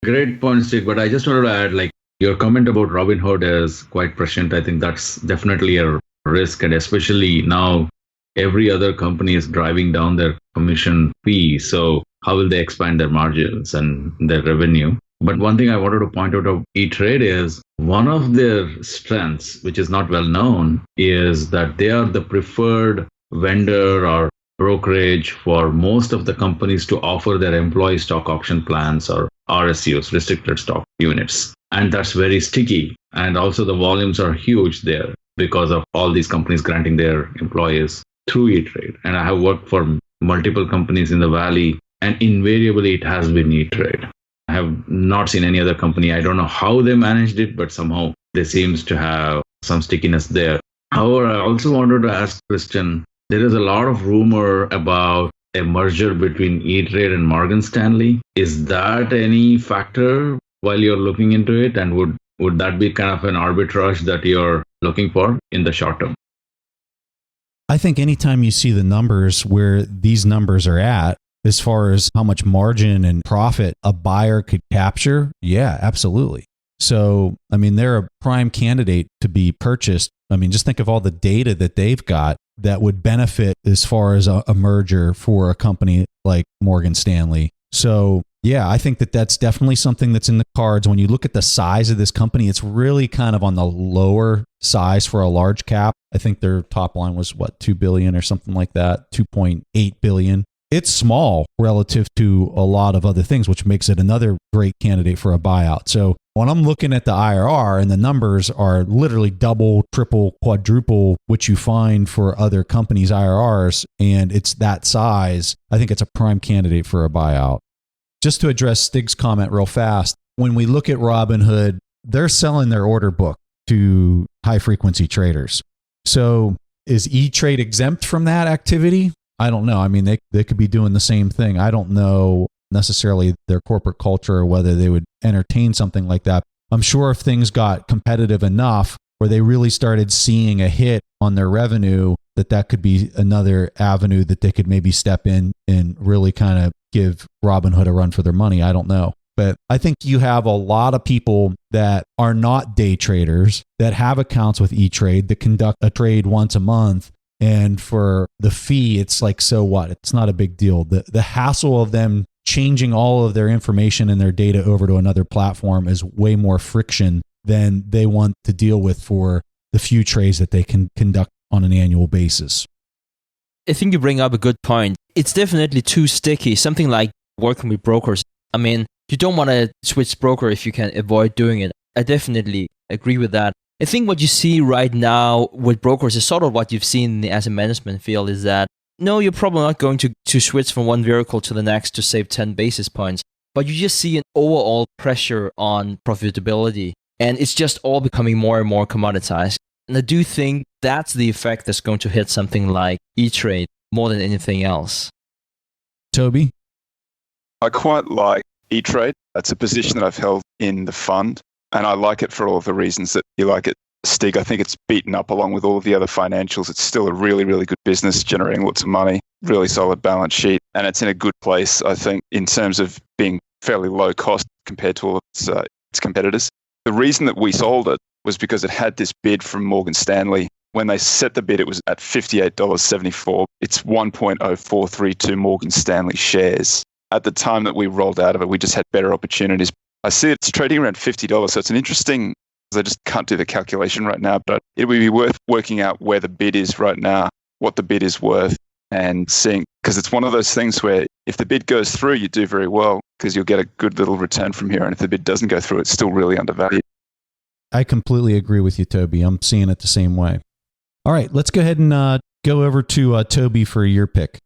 Great point, Stig. But I just wanted to add, your comment about Robinhood is quite prescient. I think that's definitely a risk. And especially now, every other company is driving down their commission fee. So how will they expand their margins and their revenue? But one thing I wanted to point out of E-Trade is one of their strengths, which is not well known, is that they are the preferred vendor or brokerage for most of the companies to offer their employee stock option plans or RSUs, restricted stock units. And that's very sticky. And also the volumes are huge there because of all these companies granting their employees through E-Trade. And I have worked for multiple companies in the Valley, and invariably it has been E-Trade. I have not seen any other company. I don't know how they managed it, but somehow there seems to have some stickiness there. However, I also wanted to ask Christian, there is a lot of rumor about a merger between E-Trade and Morgan Stanley. Is that any factor while you're looking into it? And would that be kind of an arbitrage that you're looking for in the short term? I think anytime you see the numbers where these numbers are at, as far as how much margin and profit a buyer could capture, yeah, absolutely. So, they're a prime candidate to be purchased. Just think of all the data that they've got that would benefit as far as a merger for a company like Morgan Stanley. So, yeah, I think that that's definitely something that's in the cards. When you look at the size of this company, it's really kind of on the lower size for a large cap. I think their top line was, $2 billion or something like that, 2.8 billion. It's small relative to a lot of other things, which makes it another great candidate for a buyout. So when I'm looking at the IRR and the numbers are literally double, triple, quadruple what you find for other companies' IRRs, and it's that size, I think it's a prime candidate for a buyout. Just to address Stig's comment real fast, when we look at Robinhood, they're selling their order book to high-frequency traders. So is E-Trade exempt from that activity? I don't know. They could be doing the same thing. I don't know necessarily their corporate culture or whether they would entertain something like that. I'm sure if things got competitive enough where they really started seeing a hit on their revenue, that could be another avenue that they could maybe step in and really kind of give Robinhood a run for their money. I don't know. But I think you have a lot of people that are not day traders that have accounts with E-Trade that conduct a trade once a month. And for the fee, it's so what? It's not a big deal. The hassle of them changing all of their information and their data over to another platform is way more friction than they want to deal with for the few trades that they can conduct on an annual basis. I think you bring up a good point. It's definitely too sticky. Something like working with brokers. I mean, you don't want to switch broker if you can avoid doing it. I definitely agree with that. I think what you see right now with brokers is sort of what you've seen in the asset management field is that, no, you're probably not going to switch from one vehicle to the next to save 10 basis points, but you just see an overall pressure on profitability, and it's just all becoming more and more commoditized. And I do think that's the effect that's going to hit something like E-Trade more than anything else. Toby? I quite like E-Trade. That's a position that I've held in the fund, and I like it for all of the reasons that you like it. Stig, I think it's beaten up along with all of the other financials. It's still a really, really good business, generating lots of money, really solid balance sheet, and it's in a good place, I think, in terms of being fairly low cost compared to all of its competitors. The reason that we sold it was because it had this bid from Morgan Stanley. When they set the bid, it was at $58.74. It's 1.0432 Morgan Stanley shares. At the time that we rolled out of it, we just had better opportunities. I see it's trading around $50, so it's an interesting, I just can't do the calculation right now, but it would be worth working out where the bid is right now, what the bid is worth, and seeing, because it's one of those things where if the bid goes through, you do very well because you'll get a good little return from here. And if the bid doesn't go through, it's still really undervalued. I completely agree with you, Toby. I'm seeing it the same way. All right, let's go ahead and go over to Toby for your pick.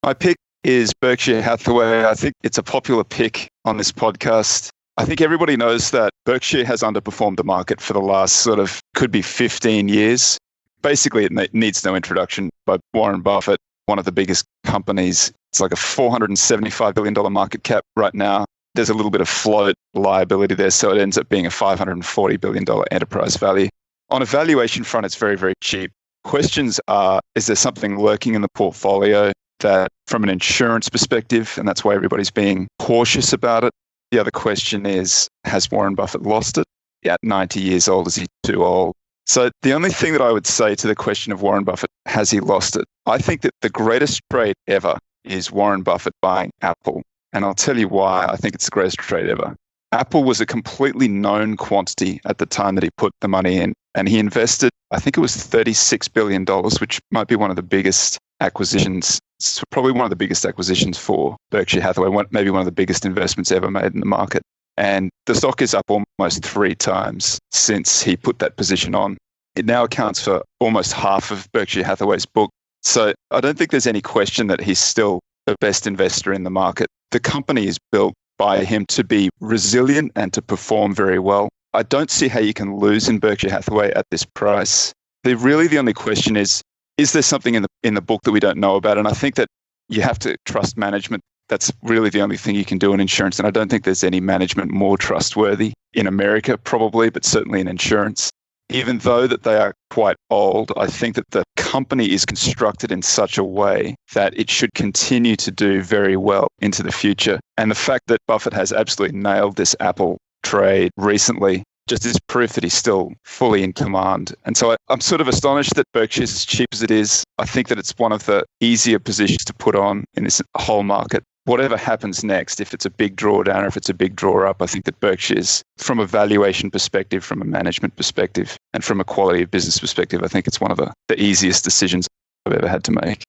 My pick is Berkshire Hathaway. I think it's a popular pick on this podcast. I think everybody knows that Berkshire has underperformed the market for the last could be 15 years. Basically, it needs no introduction by Warren Buffett, one of the biggest companies. It's like a $475 billion market cap right now. There's a little bit of float liability there, so it ends up being a $540 billion enterprise value. On a valuation front, it's very, very cheap. Questions are, is there something lurking in the portfolio that from an insurance perspective, and that's why everybody's being cautious about it. The other question is, has Warren Buffett lost it? At 90 years old, is he too old? So the only thing that I would say to the question of Warren Buffett, has he lost it? I think that the greatest trade ever is Warren Buffett buying Apple. And I'll tell you why I think it's the greatest trade ever. Apple was a completely known quantity at the time that he put the money in. And he invested, I think it was $36 billion, which might be one of the biggest acquisitions. It's probably one of the biggest acquisitions for Berkshire Hathaway, maybe one of the biggest investments ever made in the market. And the stock is up almost 3 times since he put that position on. It now accounts for almost half of Berkshire Hathaway's book. So I don't think there's any question that he's still the best investor in the market. The company is built by him to be resilient and to perform very well. I don't see how you can lose in Berkshire Hathaway at this price. The only question is there something in the book that we don't know about? And I think that you have to trust management. That's really the only thing you can do in insurance. And I don't think there's any management more trustworthy in America, probably, but certainly in insurance. Even though that they are quite old, I think that the company is constructed in such a way that it should continue to do very well into the future. And the fact that Buffett has absolutely nailed this Apple trade recently just is proof that he's still fully in command. And so I'm sort of astonished that Berkshire's as cheap as it is. I think that it's one of the easier positions to put on in this whole market. Whatever happens next, if it's a big drawdown or if it's a big draw up, I think that Berkshire's, from a valuation perspective, from a management perspective, and from a quality of business perspective, I think it's one of the easiest decisions I've ever had to make.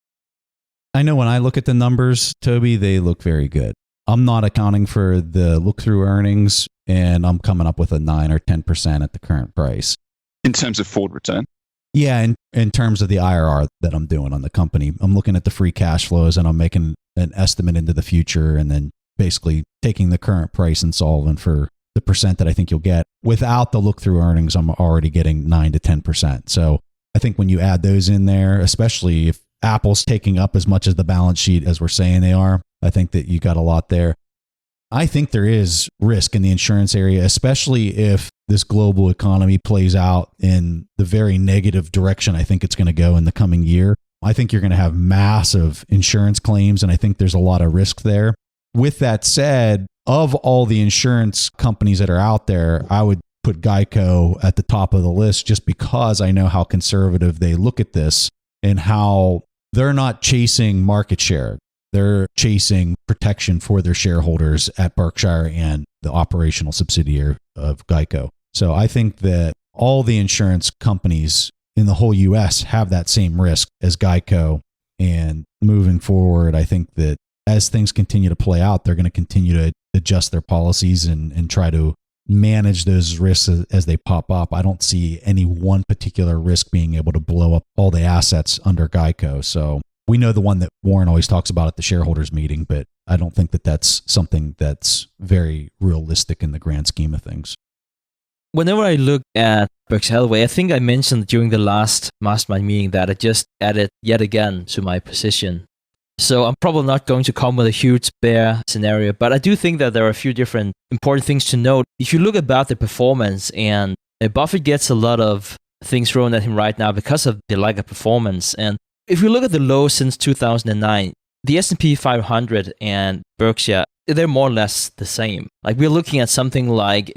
I know when I look at the numbers, Toby, they look very good. I'm not accounting for the look-through earnings, and I'm coming up with a 9 or 10% at the current price. In terms of forward return? Yeah, in terms of the IRR that I'm doing on the company. I'm looking at the free cash flows, and I'm making an estimate into the future, and then basically taking the current price and solving for the percent that I think you'll get. Without the look-through earnings, I'm already getting 9 to 10%. So I think when you add those in there, especially if Apple's taking up as much of the balance sheet as we're saying they are, I think that you got a lot there. I think there is risk in the insurance area, especially if this global economy plays out in the very negative direction I think it's going to go in the coming year. I think you're going to have massive insurance claims, and I think there's a lot of risk there. With that said, of all the insurance companies that are out there, I would put Geico at the top of the list just because I know how conservative they look at this and how they're not chasing market share. They're chasing protection for their shareholders at Berkshire and the operational subsidiary of Geico. So I think that all the insurance companies in the whole U.S. have that same risk as Geico. And moving forward, I think that as things continue to play out, they're going to continue to adjust their policies and try to manage those risks as they pop up. I don't see any one particular risk being able to blow up all the assets under Geico. So we know the one that Warren always talks about at the shareholders meeting, but I don't think that that's something that's very realistic in the grand scheme of things. Whenever I look at Berkshire Hathaway, I think I mentioned during the last Mastermind meeting that I just added yet again to my position. So I'm probably not going to come with a huge bear scenario, but I do think that there are a few different important things to note. If you look about the performance, and Buffett gets a lot of things thrown at him right now because of the lack of performance. And if you look at the low since 2009, the S&P 500 and Berkshire, they're more or less the same. Like we're looking at something like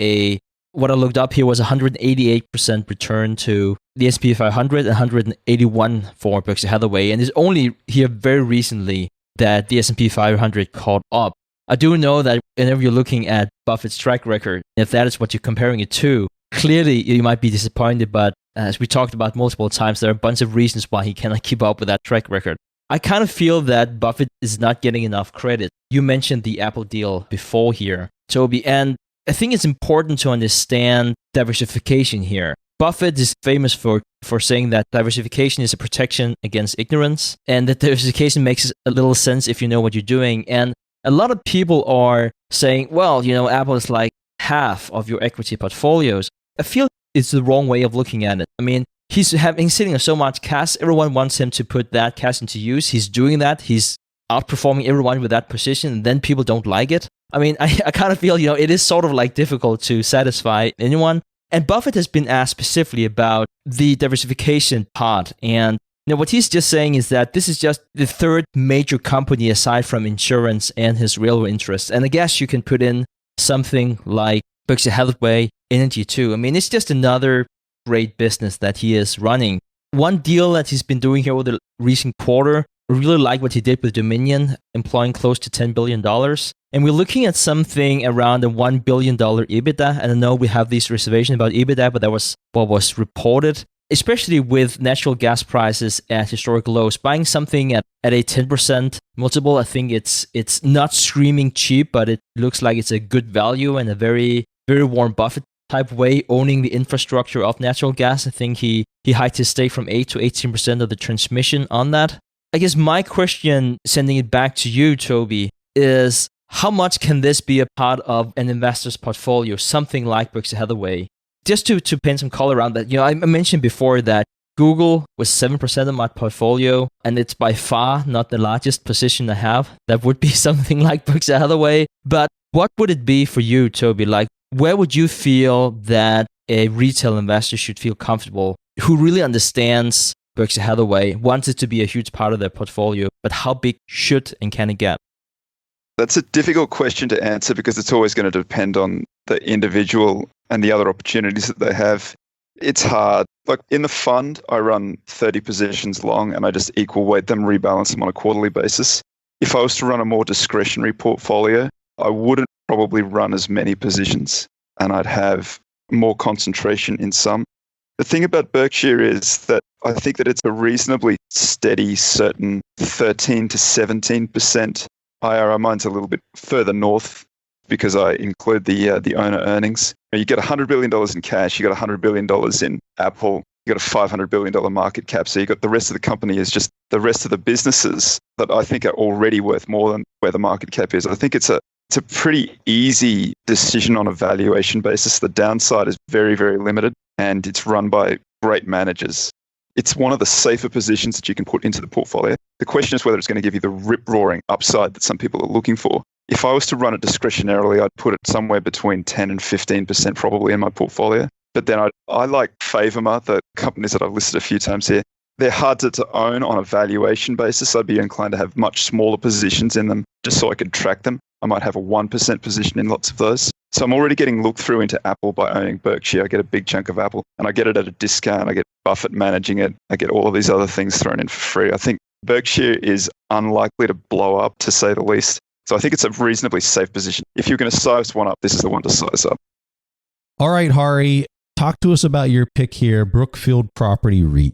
what I looked up here was 188% return to the S&P 500 and 181 for Berkshire Hathaway. And it's only here very recently that the S&P 500 caught up. I do know that whenever you're looking at Buffett's track record, if that is what you're comparing it to, clearly you might be disappointed, but as we talked about multiple times, there are a bunch of reasons why he cannot keep up with that track record. I kind of feel that Buffett is not getting enough credit. You mentioned the Apple deal before here, Toby, and I think it's important to understand diversification here. Buffett is famous for saying that diversification is a protection against ignorance, and that diversification makes a little sense if you know what you're doing. And a lot of people are saying, well, Apple is like half of your equity portfolios. I feel it's the wrong way of looking at it. I mean, he's sitting on so much cash. Everyone wants him to put that cash into use. He's doing that. He's outperforming everyone with that position, and then people don't like it. I mean, I kind of feel, it is sort of like difficult to satisfy anyone. And Buffett has been asked specifically about the diversification part. And what he's just saying is that this is just the third major company aside from insurance and his railroad interests. And I guess you can put in something like Berkshire Hathaway Energy too. I mean, it's just another great business that he is running. One deal that he's been doing here over the recent quarter, I really like what he did with Dominion, employing close to $10 billion. And we're looking at something around a $1 billion EBITDA. And I know we have these reservations about EBITDA, but that was what was reported, especially with natural gas prices at historic lows. Buying something at a 10% multiple, I think it's not screaming cheap, but it looks like it's a good value and a very, very Warren Buffett type way, owning the infrastructure of natural gas. I think he hiked his stake from 8 to 18% of the transmission on that. I guess my question, sending it back to you, Toby, is how much can this be a part of an investor's portfolio, something like Berkshire Hathaway? Just to paint some color around that, I mentioned before that Google was 7% of my portfolio, and it's by far not the largest position I have. That would be something like Berkshire Hathaway. But what would it be for you, Toby? Like, where would you feel that a retail investor should feel comfortable, who really understands Berkshire Hathaway, wants it to be a huge part of their portfolio, but how big should and can it get? That's a difficult question to answer because it's always going to depend on the individual and the other opportunities that they have. It's hard. Like in the fund, I run 30 positions long and I just equal weight them, rebalance them on a quarterly basis. If I was to run a more discretionary portfolio, I wouldn't probably run as many positions and I'd have more concentration in some. The thing about Berkshire is that I think that it's a reasonably steady, certain 13 to 17% IRR. Mine's a little bit further north because I include the owner earnings. You get $100 billion in cash, you got $100 billion in Apple, you got a $500 billion market cap. So you got the rest of the company is just the rest of the businesses that I think are already worth more than where the market cap is. I think it's a pretty easy decision on a valuation basis. The downside is very, very limited and it's run by great managers. It's one of the safer positions that you can put into the portfolio. The question is whether it's going to give you the rip-roaring upside that some people are looking for. If I was to run it discretionarily, I'd put it somewhere between 10 and 15% probably in my portfolio. But then I like Favorma, the companies that I've listed a few times here. They're hard to own on a valuation basis. I'd be inclined to have much smaller positions in them just so I could track them. I might have a 1% position in lots of those. So I'm already getting looked through into Apple by owning Berkshire. I get a big chunk of Apple and I get it at a discount. I get Buffett managing it. I get all of these other things thrown in for free. I think Berkshire is unlikely to blow up, to say the least. So I think it's a reasonably safe position. If you're going to size one up, this is the one to size up. All right, Hari, talk to us about your pick here, Brookfield Property REIT.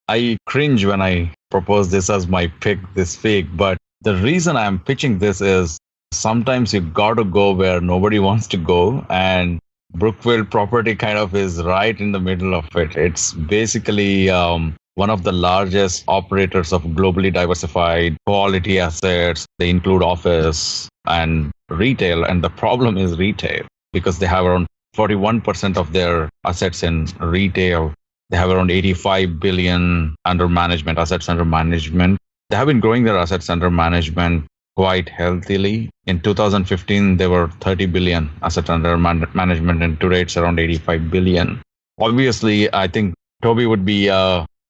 I cringe when I propose this as my pick this week, but the reason I'm pitching this is sometimes you got to go where nobody wants to go, and Brookfield Property kind of is right in the middle of it. It's basically one of the largest operators of globally diversified quality assets. They include office and retail, and the problem is retail because they have around 41% of their assets in retail. They have around 85 billion assets under management. They have been growing their assets under management quite healthily. In 2015, they were 30 billion assets under management, and today it's around 85 billion. Obviously, I think Toby would be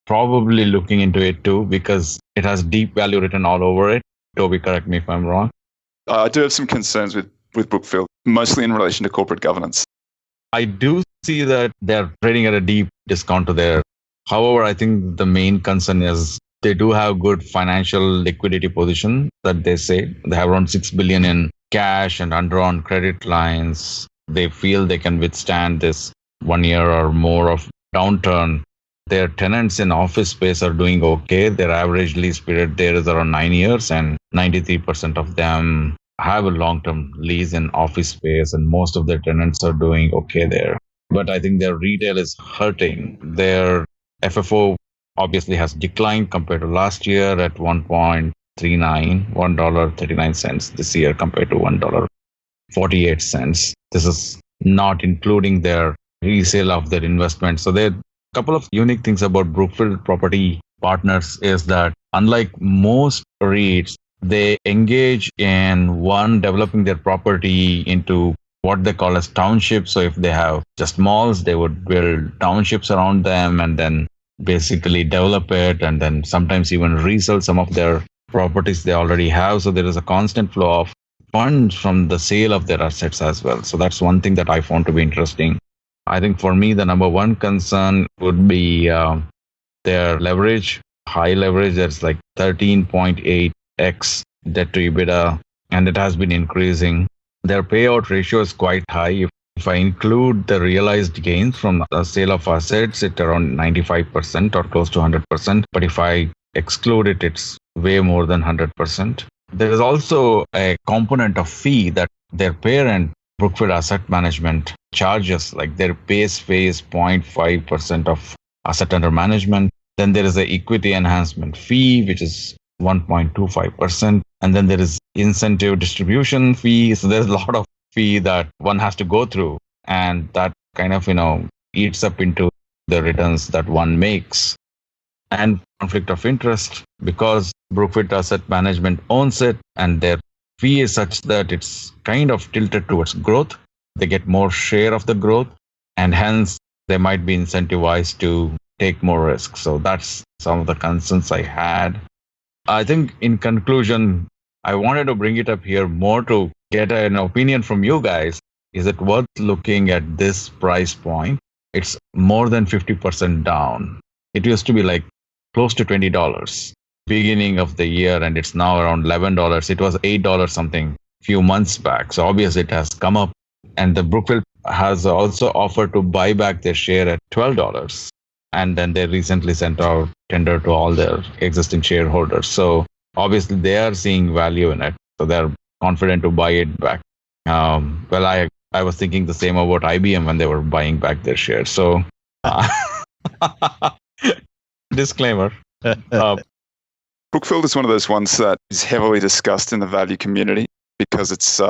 probably looking into it too because it has deep value written all over it. Toby, correct me if I'm wrong. I do have some concerns with Brookfield, mostly in relation to corporate governance. I do see that they're trading at a deep discount to there. However, I think the main concern is they do have good financial liquidity position that they say. They have around 6 billion in cash and undrawn credit lines. They feel they can withstand this 1 year or more of downturn. Their tenants in office space are doing okay. Their average lease period there is around 9 years, and 93% of them have a long-term lease in office space, and most of their tenants are doing okay there. But I think their retail is hurting. Their FFO obviously has declined compared to last year at $1.39 this year compared to $1.48. This is not including their resale of their investment. So there are a couple of unique things about Brookfield Property Partners is that unlike most REITs, they engage in developing their property into what they call as townships. So if they have just malls, they would build townships around them and then basically develop it and then sometimes even resell some of their properties they already have. So there is a constant flow of funds from the sale of their assets as well. So that's one thing that I found to be interesting. I think for me, the number one concern would be their leverage, high leverage. There's like 13.8x debt to EBITDA, and it has been increasing. Their payout ratio is quite high. If I include the realized gains from the sale of assets, it's around 95% or close to 100%. But if I exclude it, it's way more than 100%. There is also a component of fee that their parent, Brookfield Asset Management, charges, like their base fee is 0.5% of asset under management. Then there is the equity enhancement fee, which is 1.25%. And then there is incentive distribution fee. So there's a lot of fee that one has to go through. And that kind of, eats up into the returns that one makes. And conflict of interest, because Brookfield Asset Management owns it and their fee is such that it's kind of tilted towards growth. They get more share of the growth, and hence they might be incentivized to take more risk. So that's some of the concerns I had. I think in conclusion, I wanted to bring it up here more to get an opinion from you guys. Is it worth looking at this price point? It's more than 50% down. It used to be like close to $20 beginning of the year, and it's now around $11. It was $8 something a few months back. So obviously it has come up. And the Brookfield has also offered to buy back their share at $12. And then they recently sent out tender to all their existing shareholders. So obviously they are seeing value in it. So they're confident to buy it back. I was thinking the same about IBM when they were buying back their shares. So disclaimer. Brookfield is one of those ones that is heavily discussed in the value community because it's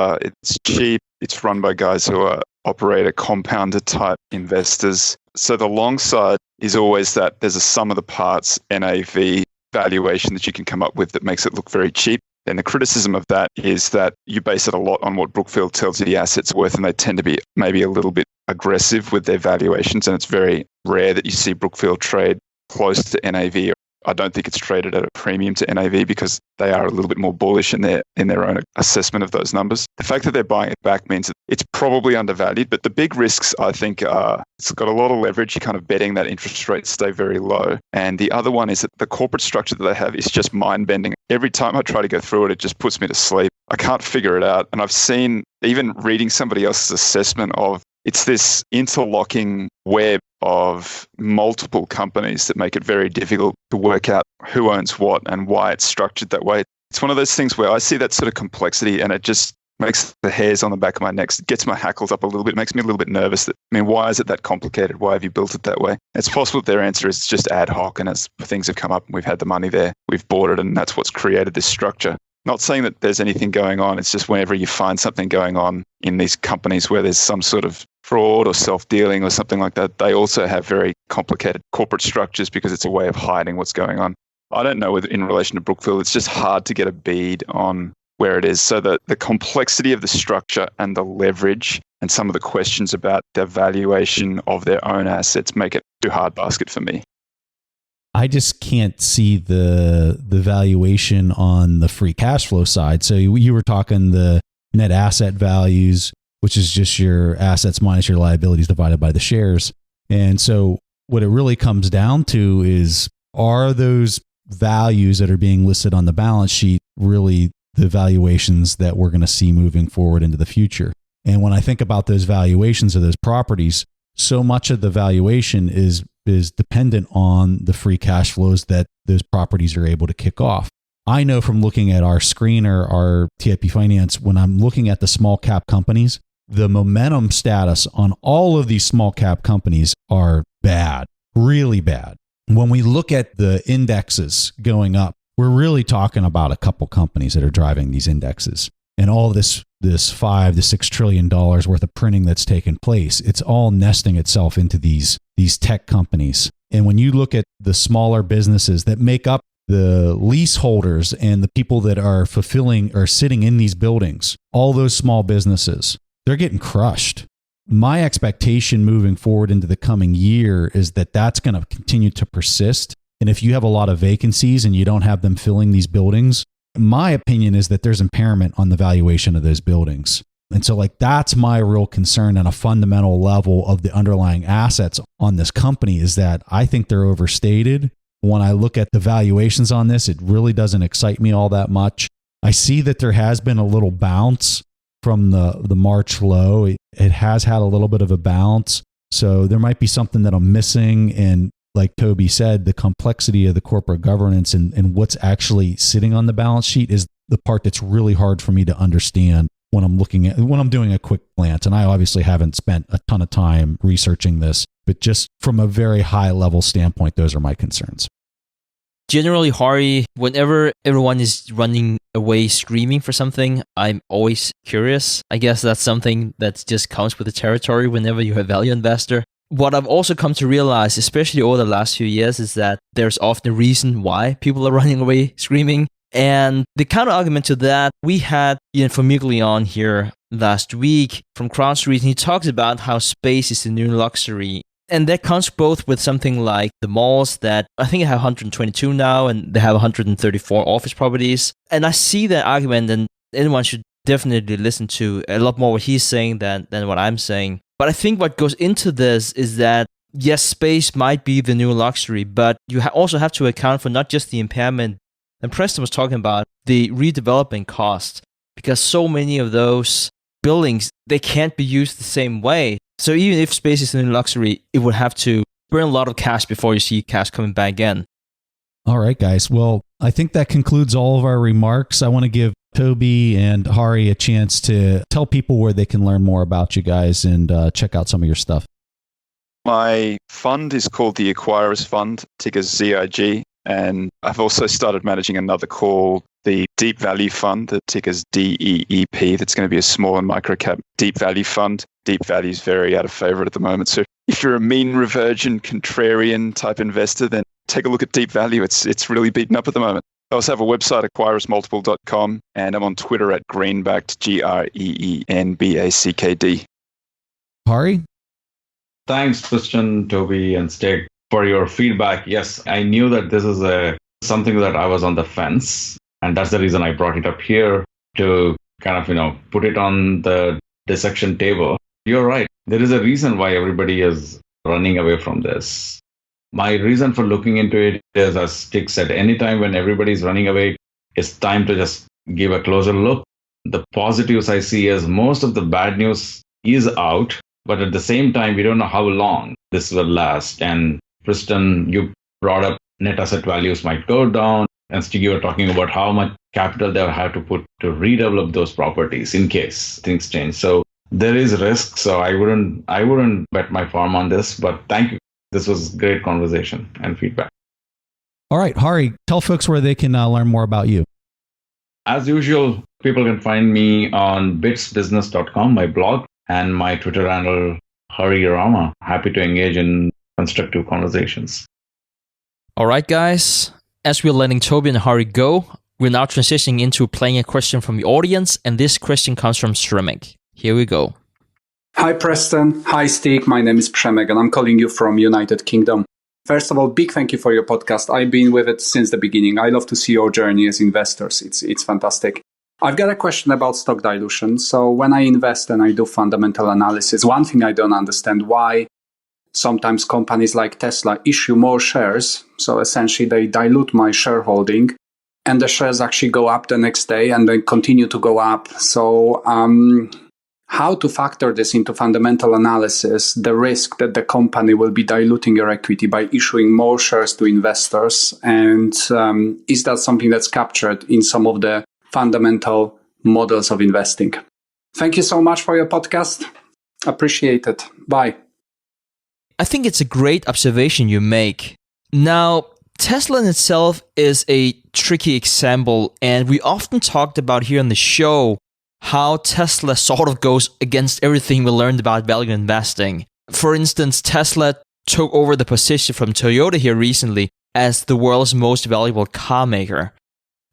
cheap. It's run by guys who are operator compounder type investors. So the long side is always that there's a sum of the parts NAV valuation that you can come up with that makes it look very cheap. And the criticism of that is that you base it a lot on what Brookfield tells you the asset's worth, and they tend to be maybe a little bit aggressive with their valuations. And it's very rare that you see Brookfield trade close to NAV. I don't think it's traded at a premium to NAV because they are a little bit more bullish in their own assessment of those numbers. The fact that they're buying it back means that it's probably undervalued, but the big risks, I think, are it's got a lot of leverage. You're kind of betting that interest rates stay very low. And the other one is that the corporate structure that they have is just mind-bending. Every time I try to go through it, it just puts me to sleep. I can't figure it out. And I've seen, even reading somebody else's assessment of it's this interlocking web of multiple companies that make it very difficult to work out who owns what and why it's structured that way. It's one of those things where I see that sort of complexity and it just makes the hairs on the back of my neck, gets my hackles up a little bit, makes me a little bit nervous. Why is it that complicated? Why have you built it that way? It's possible that their answer is just ad hoc, and as things have come up and we've had the money there, we've bought it, and that's what's created this structure. Not saying that there's anything going on. It's just whenever you find something going on in these companies where there's some sort of fraud or self-dealing or something like that, they also have very complicated corporate structures because it's a way of hiding what's going on. I don't know in relation to Brookfield, it's just hard to get a bead on where it is. So the complexity of the structure and the leverage and some of the questions about the valuation of their own assets make it too hard basket for me. I just can't see the valuation on the free cash flow side. So you were talking the net asset values, which is just your assets minus your liabilities divided by the shares. And so what it really comes down to is, are those values that are being listed on the balance sheet really the valuations that we're going to see moving forward into the future? And when I think about those valuations of those properties, so much of the valuation is dependent on the free cash flows that those properties are able to kick off. I know from looking at our screener, our TIP Finance, when I'm looking at the small cap companies, the momentum status on all of these small cap companies are bad, really bad. When we look at the indexes going up, we're really talking about a couple companies that are driving these indexes. And all this $5 to $6 trillion worth of printing that's taken place, it's all nesting itself into these tech companies. And when you look at the smaller businesses that make up the leaseholders and the people that are fulfilling or sitting in these buildings, all those small businesses, they're getting crushed. My expectation moving forward into the coming year is that that's going to continue to persist. And if you have a lot of vacancies and you don't have them filling these buildings, my opinion is that there's impairment on the valuation of those buildings. And so that's my real concern on a fundamental level of the underlying assets on this company, is that I think they're overstated. When I look at the valuations on this, it really doesn't excite me all that much. I see that there has been a little bounce from the March low. It has had a little bit of a bounce. So there might be something that I'm missing. And like Toby said, the complexity of the corporate governance and what's actually sitting on the balance sheet is the part that's really hard for me to understand when I'm doing a quick glance. And I obviously haven't spent a ton of time researching this, but just from a very high level standpoint, those are my concerns. Generally, Hari, whenever everyone is running away screaming for something, I'm always curious. I guess that's something that just comes with the territory whenever you're a value investor. What I've also come to realize, especially over the last few years, is that there's often a reason why people are running away screaming. And the counter argument to that, we had Ian Famigli on here last week from CrowdStreet, and he talks about how space is the new luxury. And that comes both with something like the malls that I think have 122 now, and they have 134 office properties. And I see that argument, and anyone should definitely listen to a lot more what he's saying than what I'm saying. But I think what goes into this is that, yes, space might be the new luxury, but you also have to account for not just the impairment. And Preston was talking about the redevelopment costs, because so many of those buildings, they can't be used the same way. So even if space is a new luxury, it would have to burn a lot of cash before you see cash coming back in. All right, guys. Well, I think that concludes all of our remarks. I want to give Toby and Hari a chance to tell people where they can learn more about you guys and check out some of your stuff. My fund is called the Acquirers Fund, ticker ZIG. And I've also started managing another called the Deep Value Fund, the ticker's DEEP. That's going to be a small and micro cap deep value fund. Deep value is very out of favor at the moment. So if you're a mean reversion, contrarian type investor, then take a look at deep value. It's really beaten up at the moment. I also have a website, acquirersmultiple.com, and I'm on Twitter at greenbacked, GREENBACKD. Hari? Thanks, Preston, Toby, and Stig, for your feedback. Yes, I knew that this is something that I was on the fence, and that's the reason I brought it up here to kind of, put it on the dissection table. You're right. There is a reason why everybody is running away from this. My reason for looking into it is, as Stig said, anytime when everybody's running away, it's time to just give a closer look. The positives I see is most of the bad news is out, But at the same time, we don't know how long this will last. And Preston, you brought up net asset values might go down. And Stig, you were talking about how much capital they'll have to put to redevelop those properties in case things change. So there is risk. So I wouldn't bet my farm on this. But thank you. This was great conversation and feedback. All right, Hari, tell folks where they can learn more about you. As usual, people can find me on bitsbusiness.com, my blog, and my Twitter handle, Hari Rama. Happy to engage in constructive conversations. All right, guys. As we're letting Toby and Hari go, we're now transitioning into playing a question from the audience, and this question comes from Shremik. Here we go. Hi, Preston. Hi, Stig. My name is Przemek, and I'm calling you from United Kingdom. First of all, big thank you for your podcast. I've been with it since the beginning. I love to see your journey as investors. It's fantastic. I've got a question about stock dilution. So when I invest and I do fundamental analysis, one thing I don't understand, why sometimes companies like Tesla issue more shares. So essentially they dilute my shareholding and the shares actually go up the next day and then continue to go up. So how to factor this into fundamental analysis, the risk that the company will be diluting your equity by issuing more shares to investors? And is that something that's captured in some of the fundamental models of investing? Thank you so much for your podcast. Appreciate it. Bye. I think it's a great observation you make. Now, Tesla in itself is a tricky example, and we often talked about here on the show how Tesla sort of goes against everything we learned about value investing. For instance, Tesla took over the position from Toyota here recently as the world's most valuable car maker.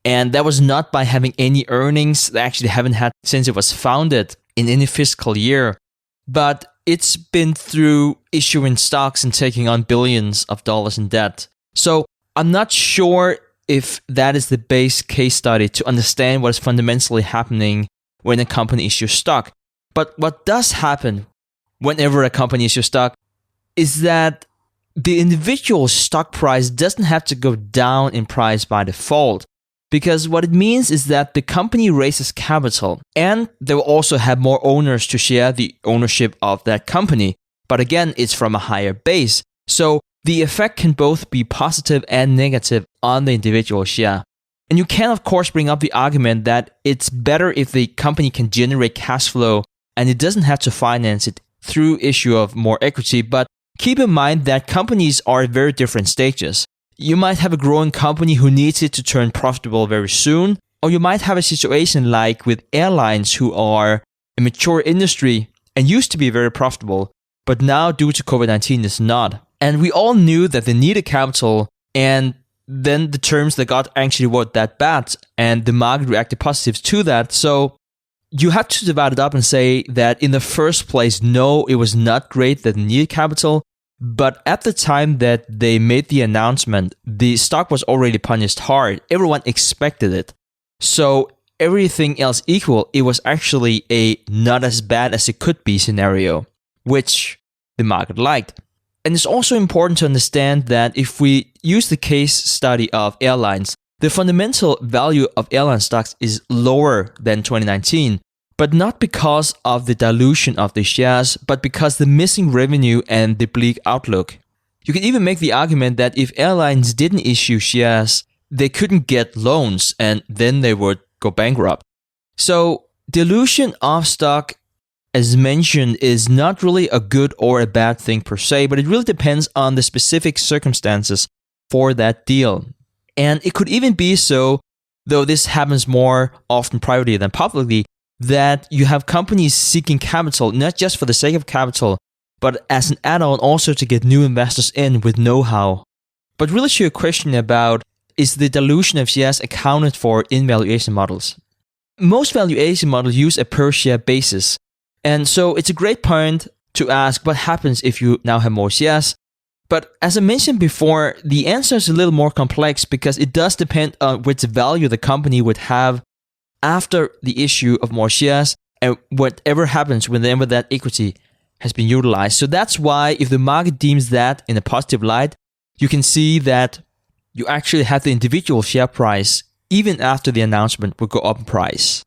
And that was not by having any earnings they actually haven't had since it was founded in any fiscal year, but it's been through issuing stocks and taking on billions of dollars in debt. So I'm not sure if that is the base case study to understand what is fundamentally happening when a company issues stock. But what does happen whenever a company issues stock is that the individual stock price doesn't have to go down in price by default. Because what it means is that the company raises capital and they will also have more owners to share the ownership of that company. But again, it's from a higher base. So the effect can both be positive and negative on the individual share. And you can, of course, bring up the argument that it's better if the company can generate cash flow and it doesn't have to finance it through issue of more equity. But keep in mind that companies are at very different stages. You might have a growing company who needs it to turn profitable very soon, or you might have a situation like with airlines who are a mature industry and used to be very profitable, but now due to COVID-19 is not. And we all knew that they needed capital, and then the terms they got actually weren't that bad, and the market reacted positive to that. So you have to divide it up and say that in the first place, no, it was not great that they needed capital. But at the time that they made the announcement, the stock was already punished hard. Everyone expected it. So everything else equal, it was actually a not as bad as it could be scenario, which the market liked. And it's also important to understand that if we use the case study of airlines, the fundamental value of airline stocks is lower than 2019. But not because of the dilution of the shares, but because the missing revenue and the bleak outlook. You can even make the argument that if airlines didn't issue shares, they couldn't get loans and then they would go bankrupt. So dilution of stock, as mentioned, is not really a good or a bad thing per se, but it really depends on the specific circumstances for that deal. And it could even be so, though this happens more often privately than publicly, that you have companies seeking capital, not just for the sake of capital, but as an add-on also to get new investors in with know-how. But really to your question about, is the dilution of shares accounted for in valuation models? Most valuation models use a per-share basis. And so it's a great point to ask what happens if you now have more shares. But as I mentioned before, the answer is a little more complex because it does depend on which value the company would have after the issue of more shares and whatever happens whenever that equity has been utilized. So that's why if the market deems that in a positive light, you can see that you actually have the individual share price even after the announcement will go up in price.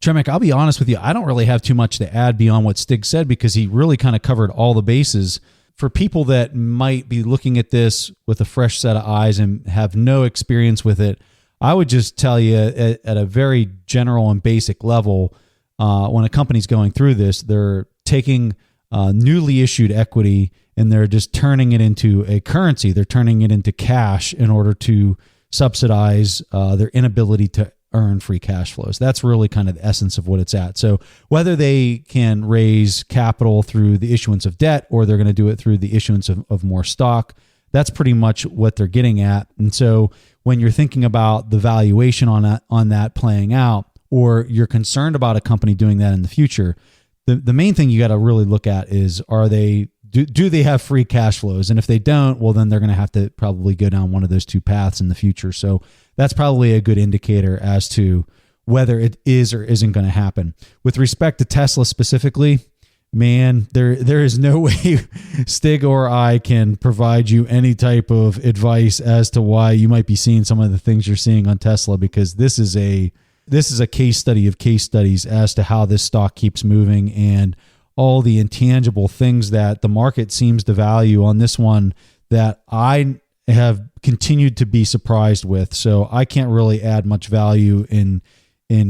Tremek, I'll be honest with you. I don't really have too much to add beyond what Stig said because he really kind of covered all the bases. For people that might be looking at this with a fresh set of eyes and have no experience with it, I would just tell you at a very general and basic level, when a company's going through this, they're taking newly issued equity and they're just turning it into a currency. They're turning it into cash in order to subsidize their inability to earn free cash flows. That's really kind of the essence of what it's at. So whether they can raise capital through the issuance of debt or they're going to do it through the issuance of more stock, that's pretty much what they're getting at. And so when you're thinking about the valuation on that playing out, or you're concerned about a company doing that in the future, the main thing you got to really look at is, do they have free cash flows? And if they don't, well, then they're going to have to probably go down one of those two paths in the future. So that's probably a good indicator as to whether it is or isn't going to happen. With respect to Tesla specifically, man, there is no way Stig or I can provide you any type of advice as to why you might be seeing some of the things you're seeing on Tesla, because this is a case study of case studies as to how this stock keeps moving and all the intangible things that the market seems to value on this one that I have continued to be surprised with. So I can't really add much value in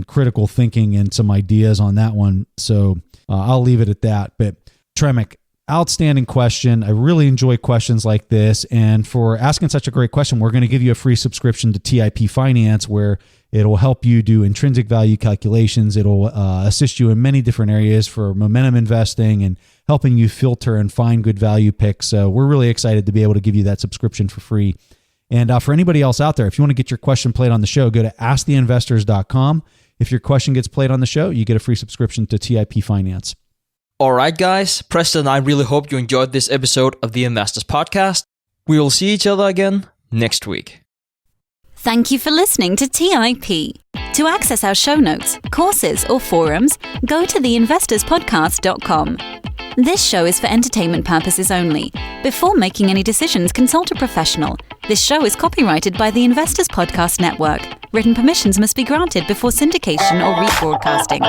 critical thinking and some ideas on that one. So I'll leave it at that. But Tremek, outstanding question. I really enjoy questions like this. And for asking such a great question, we're going to give you a free subscription to TIP Finance, where it'll help you do intrinsic value calculations. It'll assist you in many different areas for momentum investing and helping you filter and find good value picks. So we're really excited to be able to give you that subscription for free. And for anybody else out there, if you want to get your question played on the show, go to asktheinvestors.com. If your question gets played on the show, you get a free subscription to TIP Finance. All right, guys. Preston and I really hope you enjoyed this episode of the Investors Podcast. We will see each other again next week. Thank you for listening to TIP. To access our show notes, courses, or forums, go to theinvestorspodcast.com. This show is for entertainment purposes only. Before making any decisions, consult a professional. This show is copyrighted by the Investors Podcast Network. Written permissions must be granted before syndication or rebroadcasting.